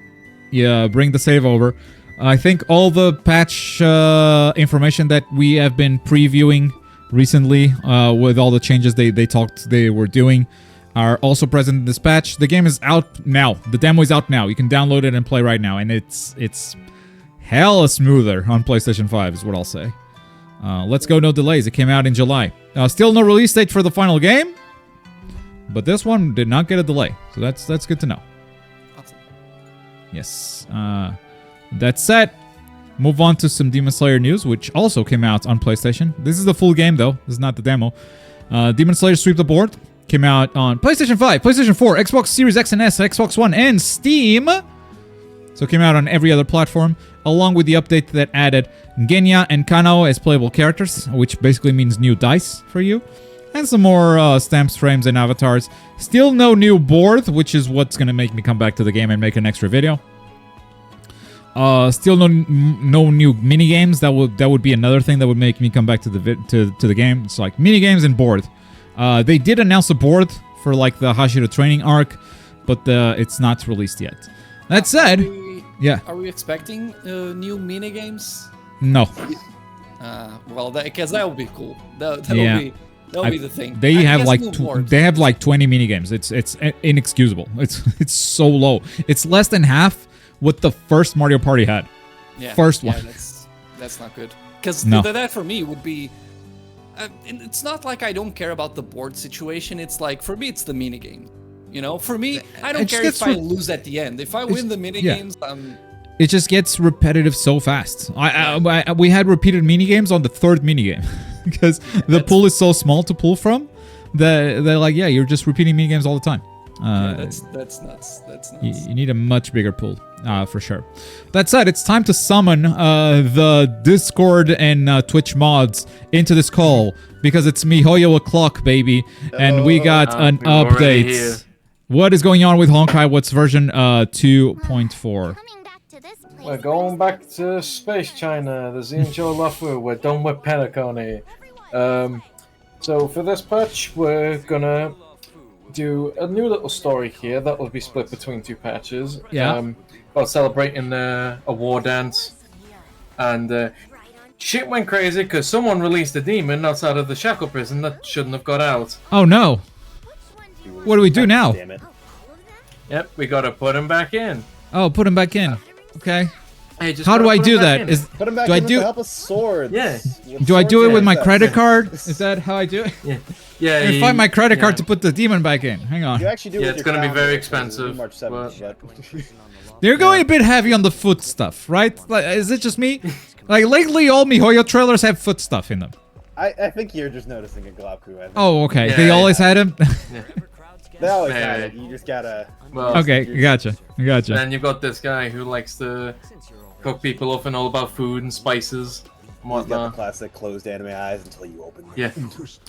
bring the save over. I think all the patch information that we have been previewing recently with all the changes they were doing are also present in this patch. The game is out now. The demo is out now. You can download it and play right now, and it's hella smoother on PlayStation 5 is what I'll say. Let's go, no delays. It came out in July. Still no release date for the final game, but this one did not get a delay, so that's good to know. Awesome. Yes. That said, move on to some Demon Slayer news, which also came out on PlayStation. This is the full game, though. This is not the demo. Demon Slayer Sweep the Board came out on PlayStation 5, PlayStation 4, Xbox Series X and S, Xbox One, and Steam. So it came out on every other platform, along with the update that added Genya and Kanao as playable characters, which basically means new dice for you, and some more stamps, frames, and avatars. Still no new board, which is what's going to make me come back to the game and make an extra video. Still no new mini games. That would be another thing that would make me come back to the game. It's like mini games and board. They did announce a board for like the Hashira training arc, but it's not released yet. That said, are we expecting new mini games? No. Well, because that would be cool. That would be the thing. They have like 20 mini games. It's inexcusable. It's so low. It's less than half what the first Mario Party had. Yeah, first one. That's not good. Because that for me would be... it's not like I don't care about the board situation. It's like, for me, it's the minigame. You know? For me, I don't care if I lose at the end. If I win the minigames, it just gets repetitive so fast. We had repeated minigames on the third minigame because the pool is so small to pull from that they're like, yeah, you're just repeating minigames all the time. That's nuts. That's nuts. You need a much bigger pool, for sure. That said, it's time to summon the Discord and Twitch mods into this call because it's MiHoYo o'clock, baby, and we got an update. What is going on with Honkai? What's version 2.4? We're going back to space China. The Zinjo Lafu. We're done with Penacony. So for this patch, we're gonna do a new little story here that will be split between 2 patches. Yeah. About celebrating a war dance. And shit went crazy because someone released a demon outside of the shackle prison that shouldn't have got out. Oh no. What do we do now? Damn it. Yep, we gotta put him back in. Oh, put him back in. Okay. Hey, just How do gotta I put him do back that? in. Put him back Do I in with do- the help of swords. Yeah. Do I do it with my Yeah, credit that's- card? Is that how I do it? Yeah. I find my credit card to put the demon back in. Hang on. You actually do it Yeah, with it's your gonna be calendar, very because it's expensive, March 7th, but... They're going a bit heavy on the foot stuff, right? Like, is it just me? Like, lately all MiHoYo trailers have foot stuff in them. I think you're just noticing a Glabku. I think. Oh, okay. Yeah, They always had him? They always Yeah, had yeah. it. You just gotta... Well, Okay, gotcha. Gotcha. then you've got this guy who likes to cook people up and all about food and spices and He's got the whatnot. classic closed anime eyes until you open them. Yeah.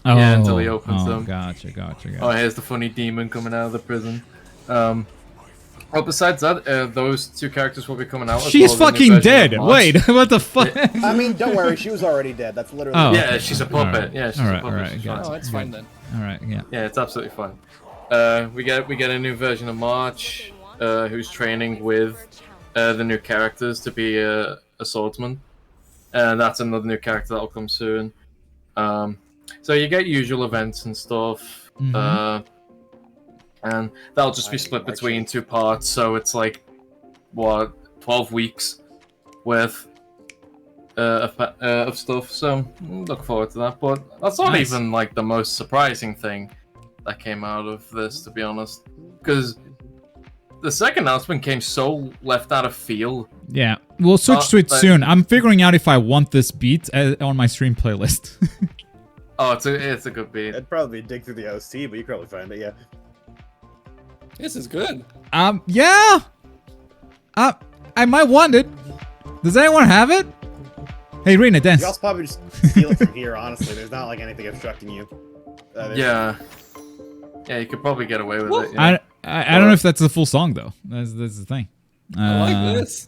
Oh, Yeah, until he opens them. Gotcha. Oh, here's the funny demon coming out of the prison. Well, besides that, those 2 characters will be coming out. as She's well as a new fucking version dead. of March. Wait, what the fuck? I mean, don't worry. She was already dead. That's literally... Oh. Yeah, she's a puppet. Alright. Yeah, she's Alright, a puppet. alright, She's gotcha. fine. Oh, it's fine then. All right, yeah. Yeah, it's absolutely fine. We get a new version of March, who's training with the new characters to be a swordsman, and that's another new character that'll come soon. So you get usual events and stuff, and that'll just be split between 2 parts. So it's like 12 weeks worth of stuff. So look forward to that. But that's not Nice. even like the most surprising thing that came out of this, to be honest, because the second announcement came so left out of field. Yeah, we'll switch to it like- soon. I'm figuring out if I want this beat on my stream playlist. Oh, it's a good beat. I'd probably dig through the OC, but you could probably find it, yeah. This is good. Yeah. I might want it. Does anyone have it? Hey, Rena, dance. You also probably just steal it from here, honestly. There's not like anything obstructing you. Yeah, you could probably get away with it. Yeah. I don't know if that's the full song though. That's the thing. I like this.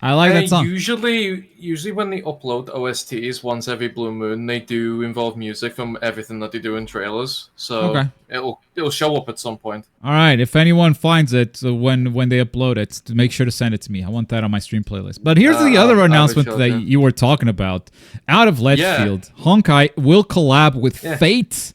I like that song. Usually when they upload OSTs once every blue moon, they do involve music from everything that they do in trailers. So Okay. it'll show up at some point. All right, if anyone finds it when they upload it, to make sure to send it to me. I want that on my stream playlist. But here's the other I'll announcement show that you. you were talking about. Out of Ledgefield, Honkai will collab with Fate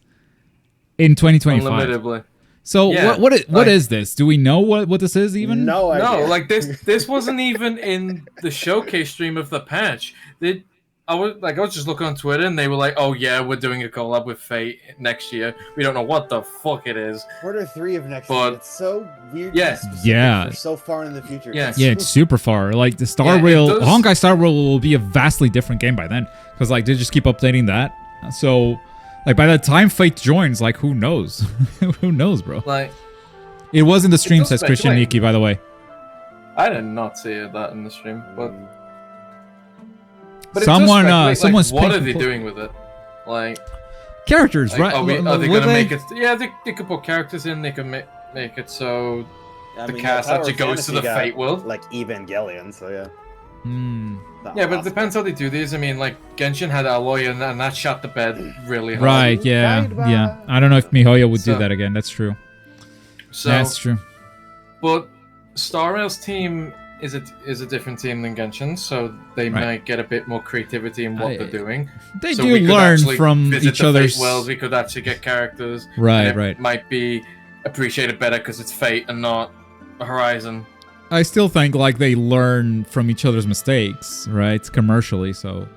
in 2025. Unlimitedly. So Yeah, what is this? Do we know what this is even? No idea. No, like this wasn't even in the showcase stream of the patch. I was just looking on Twitter and they were like, "Oh yeah, we're doing a collab with Fate next year. We don't know what the fuck it is." Quarter 3 of next But- year. It's so weird. Yeah. and specific Yeah. for so far in the future. Yeah. Yeah, it's super far. Like the Star Yeah, it Rail, does- Honkai Star Rail will be a vastly different game by then, because like they just keep updating that. So, like by the time Fate joins, like who knows? Who knows, bro? Like, It was in the stream, does says Christian speculate. Nikki, by the way. I did not see that in the stream, but it does Someone, speculate, someone's like, what are paying they for- doing with it? Like, Characters, right? are they Would gonna make it? Yeah, they could put characters in. They can make it so I the mean, cast Tower actually of goes to Fantasy the got, Fate world. Like Evangelion, so yeah. Hmm. Not Yeah, but it possible. depends how they do these. I mean, like Genshin had Alloy, and that shot the bed really hard. Right, yeah, Goodbye. yeah. I don't know if MiHoYo would do So- that again. That's true. So, That's true. but Star Rail's team is a different team than Genshin, so they Right. might get a bit more creativity in what they're doing. They So do we could learn actually from visit each the other's. Fate worlds. We could actually get characters. Right, and it right. Might be appreciated better because it's Fate and not Horizon. I still think like they learn from each other's mistakes, right? Commercially, so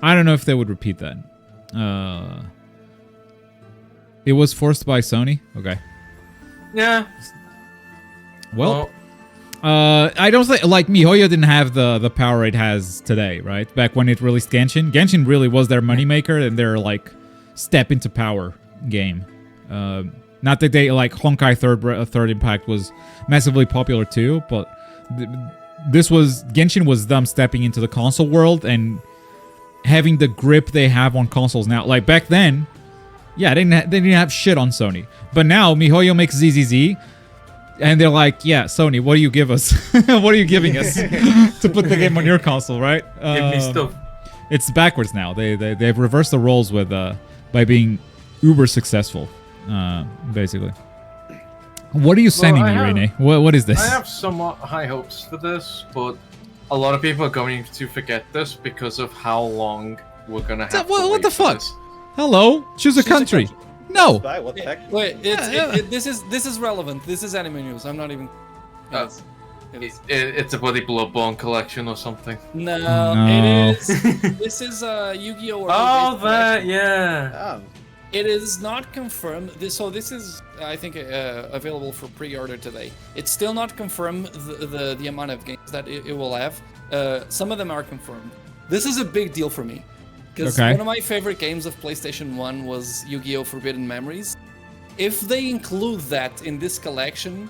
I don't know if they would repeat that. It was forced by Sony. Okay. Yeah. Well, I don't think like MiHoYo didn't have the power it has today, right? Back when it released Genshin. Genshin really was their moneymaker and their like step into power game. Not that they like Honkai Third Impact was massively popular too, but this was Genshin was them stepping into the console world and having the grip they have on consoles now. Like back then, yeah, they didn't have shit on Sony, but now MiHoYo makes ZZZ, and they're like, yeah, Sony, what do you give us? What are you giving us to put the game on your console, right? Give me stuff. It's backwards now. They've reversed the roles with by being uber successful, basically. What are you sending me, Rene? What is this? I have somewhat high hopes for this, but a lot of people are going to forget this because of how long we're gonna have to what wait the for fuck? this. Hello, choose a country. No. What the heck? Wait, this is relevant. This is anime news. I'm not even. It's a bloody Bloodborne collection or something. No, No. it is. This is Yu-Gi-Oh! Oh, that, yeah. Oh. It is not confirmed. This is, I think, available for pre-order today. It's still not confirmed the amount of games that it will have. Some of them are confirmed. This is a big deal for me. Because one of my favorite games of PlayStation 1 was Yu-Gi-Oh! Forbidden Memories. If they include that in this collection,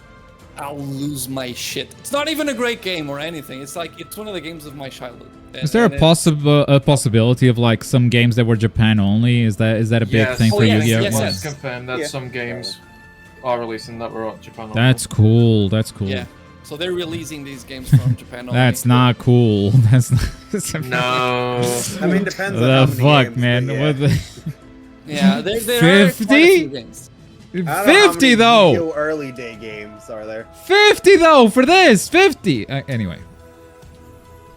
I'll lose my shit. It's not even a great game or anything. It's like, it's one of the games of my childhood. Is there a possibility of like some games that were Japan only? Is that a big thing for Yu-Gi-Oh? Yes, It's confirmed that some games are releasing that were Japan only. That's cool. That's cool. Yeah. So they're releasing these games from Japan only. That's not cool. That's not. No. I mean, depends on The how many fuck, games, man. but yeah. What the? Yeah, there are quite a few games. I don't know how many 50 though. Yu-Gi-Oh! Early day games are there? 50 though for this. 50. Anyway.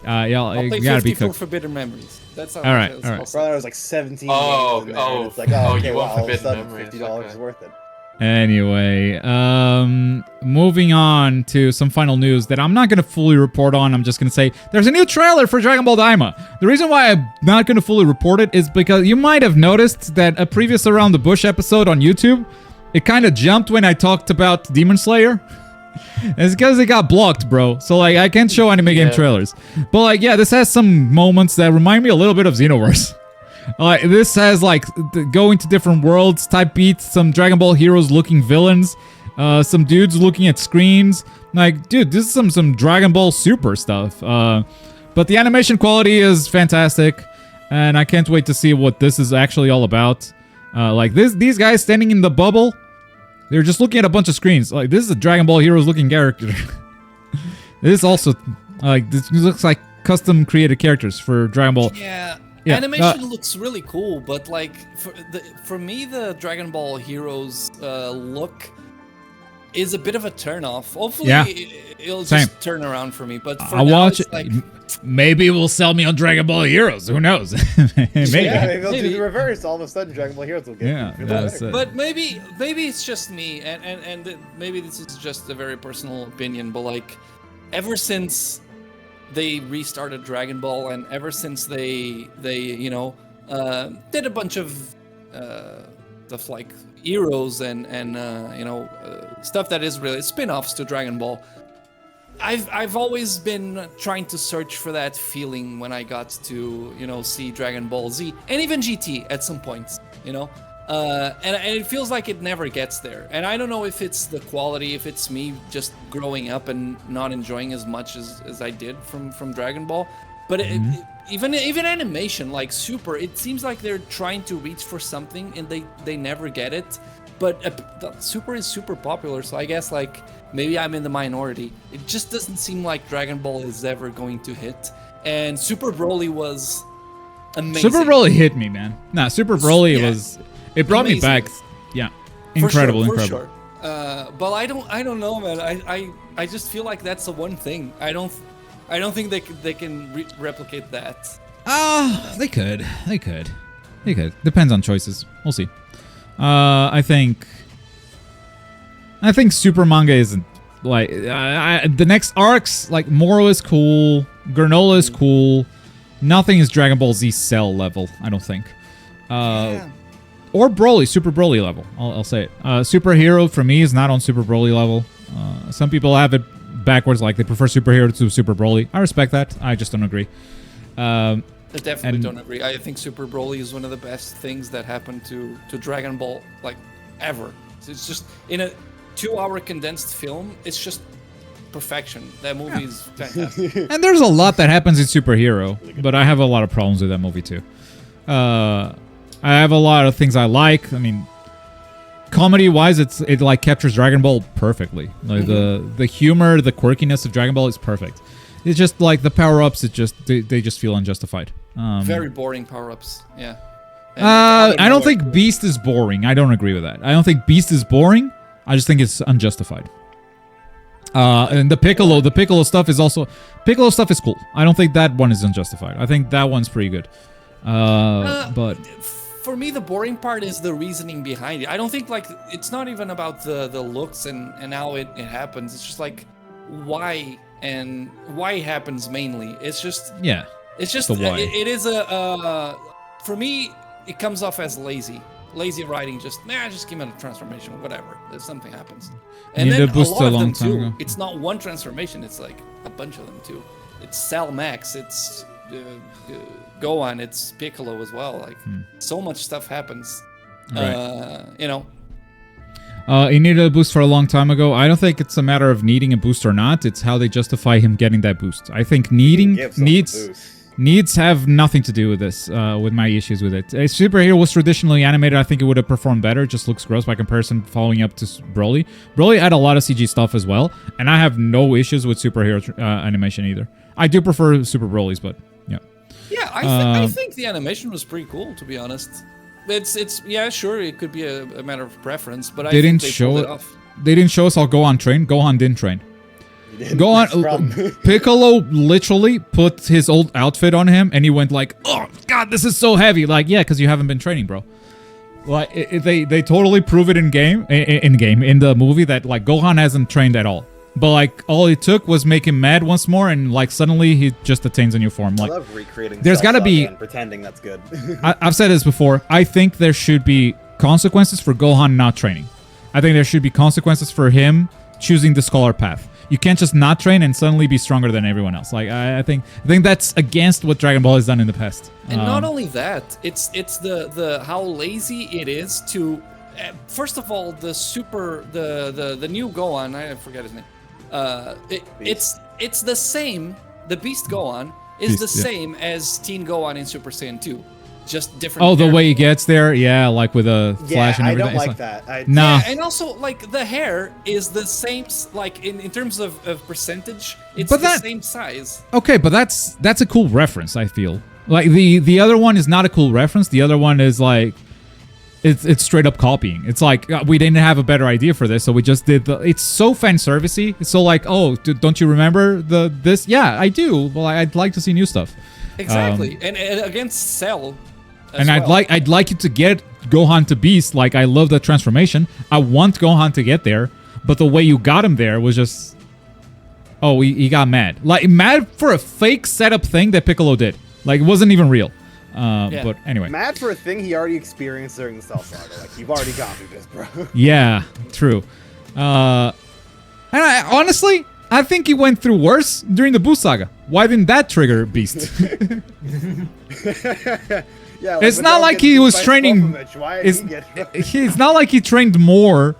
Yeah, I'll you pay gotta 50 be for cooked. Forbidden Memories. That's how All right, it's all right. possible. Brother was like 17 Oh, games in there, and oh, it's like, oh, okay, you well, want all of a Forbidden sudden Memories, $50 is okay. worth it. Anyway, moving on to some final news that I'm not going to fully report on. I'm just going to say there's a new trailer for Dragon Ball Daima. The reason why I'm not going to fully report it is because you might have noticed that a previous Around the Bush episode on YouTube, it kind of jumped when I talked about Demon Slayer. It's because it got blocked, bro. So, like, I can't show anime game trailers. But, like, yeah, this has some moments that remind me a little bit of Xenoverse. This has like going to different worlds type beats, some Dragon Ball heroes looking villains, some dudes looking at screens. Like, dude, this is some Dragon Ball Super stuff. But the animation quality is fantastic, and I can't wait to see what this is actually all about. Like these guys standing in the bubble, they're just looking at a bunch of screens. Like, this is a Dragon Ball heroes looking character. This is also like this looks like custom created characters for Dragon Ball. Yeah, animation looks really cool, but like for me, the Dragon Ball Heroes look is a bit of a turnoff. Hopefully, it'll just turn around for me. But for I'll now, watch it's it. like, Maybe it will sell me on Dragon Ball Heroes. Who knows? Maybe. Yeah, maybe they'll do Maybe. the reverse. All of a sudden, Dragon Ball Heroes will get Yeah, that's it. but maybe it's just me, and maybe this is just a very personal opinion. But like, ever since they restarted Dragon Ball, and ever since they did a bunch of stuff like heroes and stuff that is really spin-offs to Dragon Ball. I've always been trying to search for that feeling when I got to see Dragon Ball Z and even GT at some points, and it feels like it never gets there. And I don't know if it's the quality, if it's me just growing up and not enjoying as much as I did from Dragon Ball. But even animation, like Super, it seems like they're trying to reach for something and they never get it. But Super is super popular, so I guess like maybe I'm in the minority. It just doesn't seem like Dragon Ball is ever going to hit. And Super Broly was amazing. Super Broly hit me, man. Nah, Super Broly was... It brought me back. Yeah. Incredible. For sure. But I don't know, man. I just feel like that's the one thing. I don't think they can replicate that. They could. Depends on choices. We'll see. I think Super manga isn't like the next arcs. Like Moro is cool, Granola is cool. Nothing is Dragon Ball Z Cell level. I don't think. Or Broly, Super Broly level. I'll say it. Superhero for me is not on Super Broly level. Some people have it backwards. Like they prefer superhero to Super Broly. I respect that. I just don't agree. I definitely don't agree. I think Super Broly is one of the best things that happened to Dragon Ball, like, ever. It's just, in a 2-hour condensed film, it's just perfection. That movie is fantastic. And there's a lot that happens in Superhero, but I have a lot of problems with that movie too. I have a lot of things I like. I mean, comedy-wise, it like captures Dragon Ball perfectly. Like the humor, the quirkiness of Dragon Ball is perfect. It's just like the power-ups. It just they just feel unjustified. Very boring power-ups. Yeah. I don't think Beast is boring. I don't agree with that. I don't think Beast is boring. I just think it's unjustified. And the Piccolo stuff is also... Piccolo stuff is cool. I don't think that one is unjustified. I think that one's pretty good. But... For me, the boring part is the reasoning behind it. I don't think, like, it's not even about the looks and how it happens. It's just, like, why and why it happens mainly. It's just... Yeah. It's just... It is for me, it comes off as lazy. Lazy writing, just give me a transformation, whatever. If something happens, and then a lot of them too. It's not one transformation; it's like a bunch of them too. It's Cell Max, it's Gohan, it's Piccolo as well. Like so much stuff happens. Right. You know. He needed a boost for a long time ago. I don't think it's a matter of needing a boost or not. It's how they justify him getting that boost. I think needs have nothing to do with this, with my issues with it. A superhero was traditionally animated, I think it would have performed better. It just looks gross by comparison following up to Broly. Broly had a lot of CG stuff as well, and I have no issues with superhero animation either. I do prefer Super Broly's, but yeah. Yeah, I think the animation was pretty cool, to be honest. It's yeah, sure, it could be a matter of preference, but I think they pulled it off. They didn't show us how Gohan trained. Gohan didn't train. Piccolo literally put his old outfit on him, and he went like, "Oh God, this is so heavy!" Like, yeah, because you haven't been training, bro. Like, they totally prove it in the movie that like Gohan hasn't trained at all. But like, all it took was make him mad once more, and like suddenly he just attains a new form. Like, I love recreating. There's got to be and pretending that's good. I've said this before. I think there should be consequences for Gohan not training. I think there should be consequences for him choosing the scholar path. You can't just not train and suddenly be stronger than everyone else. Like I think that's against what Dragon Ball has done in the past. And not only that, it's the how lazy it is to. First of all, the new Gohan, I forget his name. It's the same. The Beast Gohan is the same as Teen Gohan in Super Saiyan 2. Just different. Oh, the way he gets there, yeah, like with a flash and everything. I don't like that. Nah. Yeah, and also like the hair is the same. Like in terms of percentage, it's the same size. Okay, but that's a cool reference. I feel like the other one is not a cool reference. The other one is like it's straight up copying. It's like we didn't have a better idea for this, so we just did it's so fan servicey. It's so like, oh, don't you remember this? Yeah, I do. Well, I'd like to see new stuff. Exactly, and against Cell. And I'd like you to get Gohan to Beast. Like, I love that transformation. I want Gohan to get there, but the way you got him there was just... Oh, he got mad. Like, mad for a fake setup thing that Piccolo did. Like, it wasn't even real. But anyway. Mad for a thing he already experienced during the Cell Saga. Like, you've already gone through this, bro. Yeah, true. And honestly, I think he went through worse during the Buu Saga. Why didn't that trigger Beast? Yeah, like, it's not like he was training. It's not like he trained more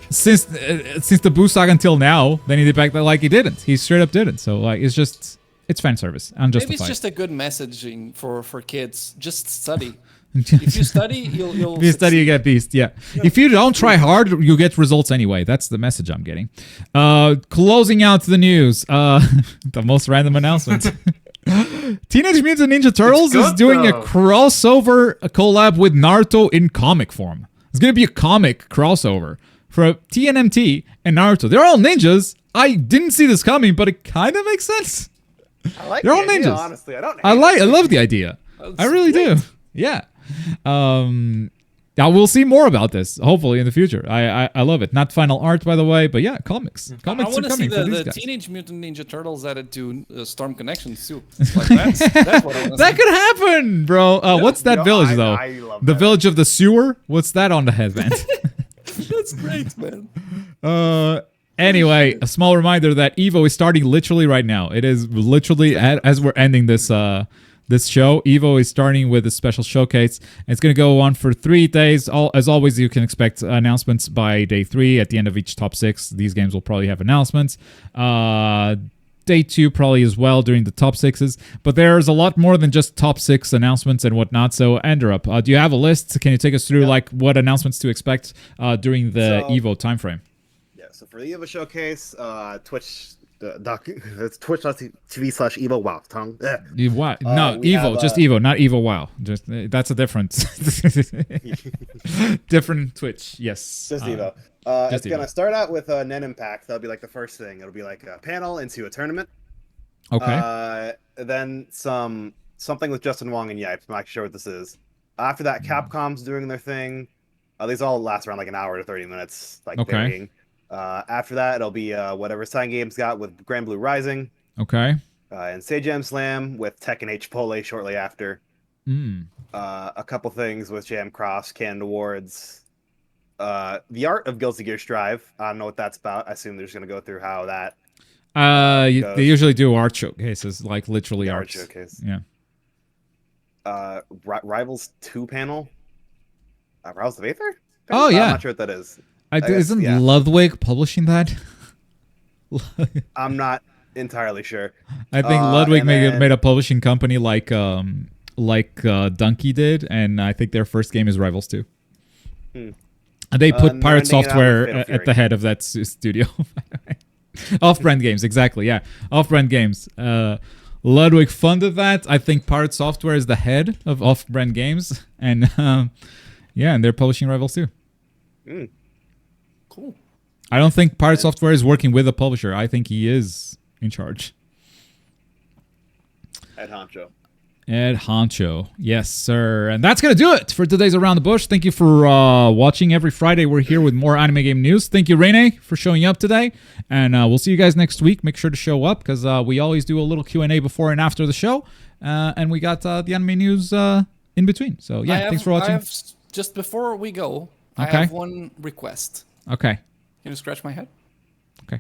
since the Buu Saga until now than he did back then. Like, he didn't. He straight up didn't. So like, it's fan service. Unjustified. Maybe it's just a good messaging for kids. Just study. If you study, you'll if you study, you get Beast. Yeah. If you don't try hard, you get results anyway. That's the message I'm getting. Closing out the news. The most random announcement. Teenage Mutant Ninja Turtles is doing a crossover collab with Naruto in comic form. It's going to be a comic crossover for TNMT and Naruto. They're all ninjas. I didn't see this coming, but it kind of makes sense. I like They're all idea, ninjas. honestly. I love the idea. I really do. Yeah. Now we'll see more about this, hopefully, in the future. I love it. Not final art, by the way, but yeah, comics. Comics I want are to see coming the for these Teenage Mutant Ninja Turtles added to Storm Connections too. Like that's what I want to see. That could happen, bro. What's that village, though? I love the that. village of the sewer? What's that on the headband? That's great, man. Anyway, a small reminder that Evo is starting literally right now. It is literally as we're ending this this show. Evo is starting with a special showcase. It's going to go on for 3 days. As always, you can expect announcements by day 3. At the end of each top 6, these games will probably have announcements. Day 2 probably as well during the top 6s. But there's a lot more than just top 6 announcements and whatnot. So, Andrew, do you have a list? Can you take us through like what announcements to expect during the Evo timeframe? So for the Evo showcase, it's twitch.tv/Evo. Wow, tongue. Wow. No, Evo, just Evo, not Evo. Wow, just that's a difference. Different Twitch. Yes. Just Evo. It's gonna start out with Net Impact. That'll be like the first thing. It'll be like a panel into a tournament. Okay. Then something with Justin Wong and Yipes. I'm not sure what this is. After that, Capcom's doing their thing. These all last around like an hour to 30 minutes, like varying. After that, it'll be whatever Sign Games got with Grand Blue Rising. Okay. And Jam Slam with Tekken H Pole shortly after. A couple things with Jam Cross, Canon Awards. The Art of Guilty Gear Strive. I don't know what that's about. I assume they're just going to go through how that they usually do art showcases, like literally art arts. Showcase. Yeah. Rivals 2 panel. Rivals of Aether? Oh, yeah. I'm not sure what that is. Isn't Ludwig publishing that? I'm not entirely sure. I think Ludwig made a publishing company like Donkey did, and I think their first game is Rivals 2. And they put Pirate Software at the head of that studio. Off-brand games, exactly. Yeah, off-brand games. Ludwig funded that. I think Pirate Software is the head of off-brand games, and and they're publishing Rivals 2. Cool. I don't think Pirate Software is working with a publisher. I think he is in charge. Ed Honcho. Yes, sir. And that's going to do it for today's Around the Bush. Thank you for watching. Every Friday, we're here with more anime game news. Thank you, Rene, for showing up today. And we'll see you guys next week. Make sure to show up because we always do a little Q&A before and after the show. And we got the anime news in between. So, thanks for watching. Just before we go, I Okay. have one request. Okay. Can you scratch my head? Okay.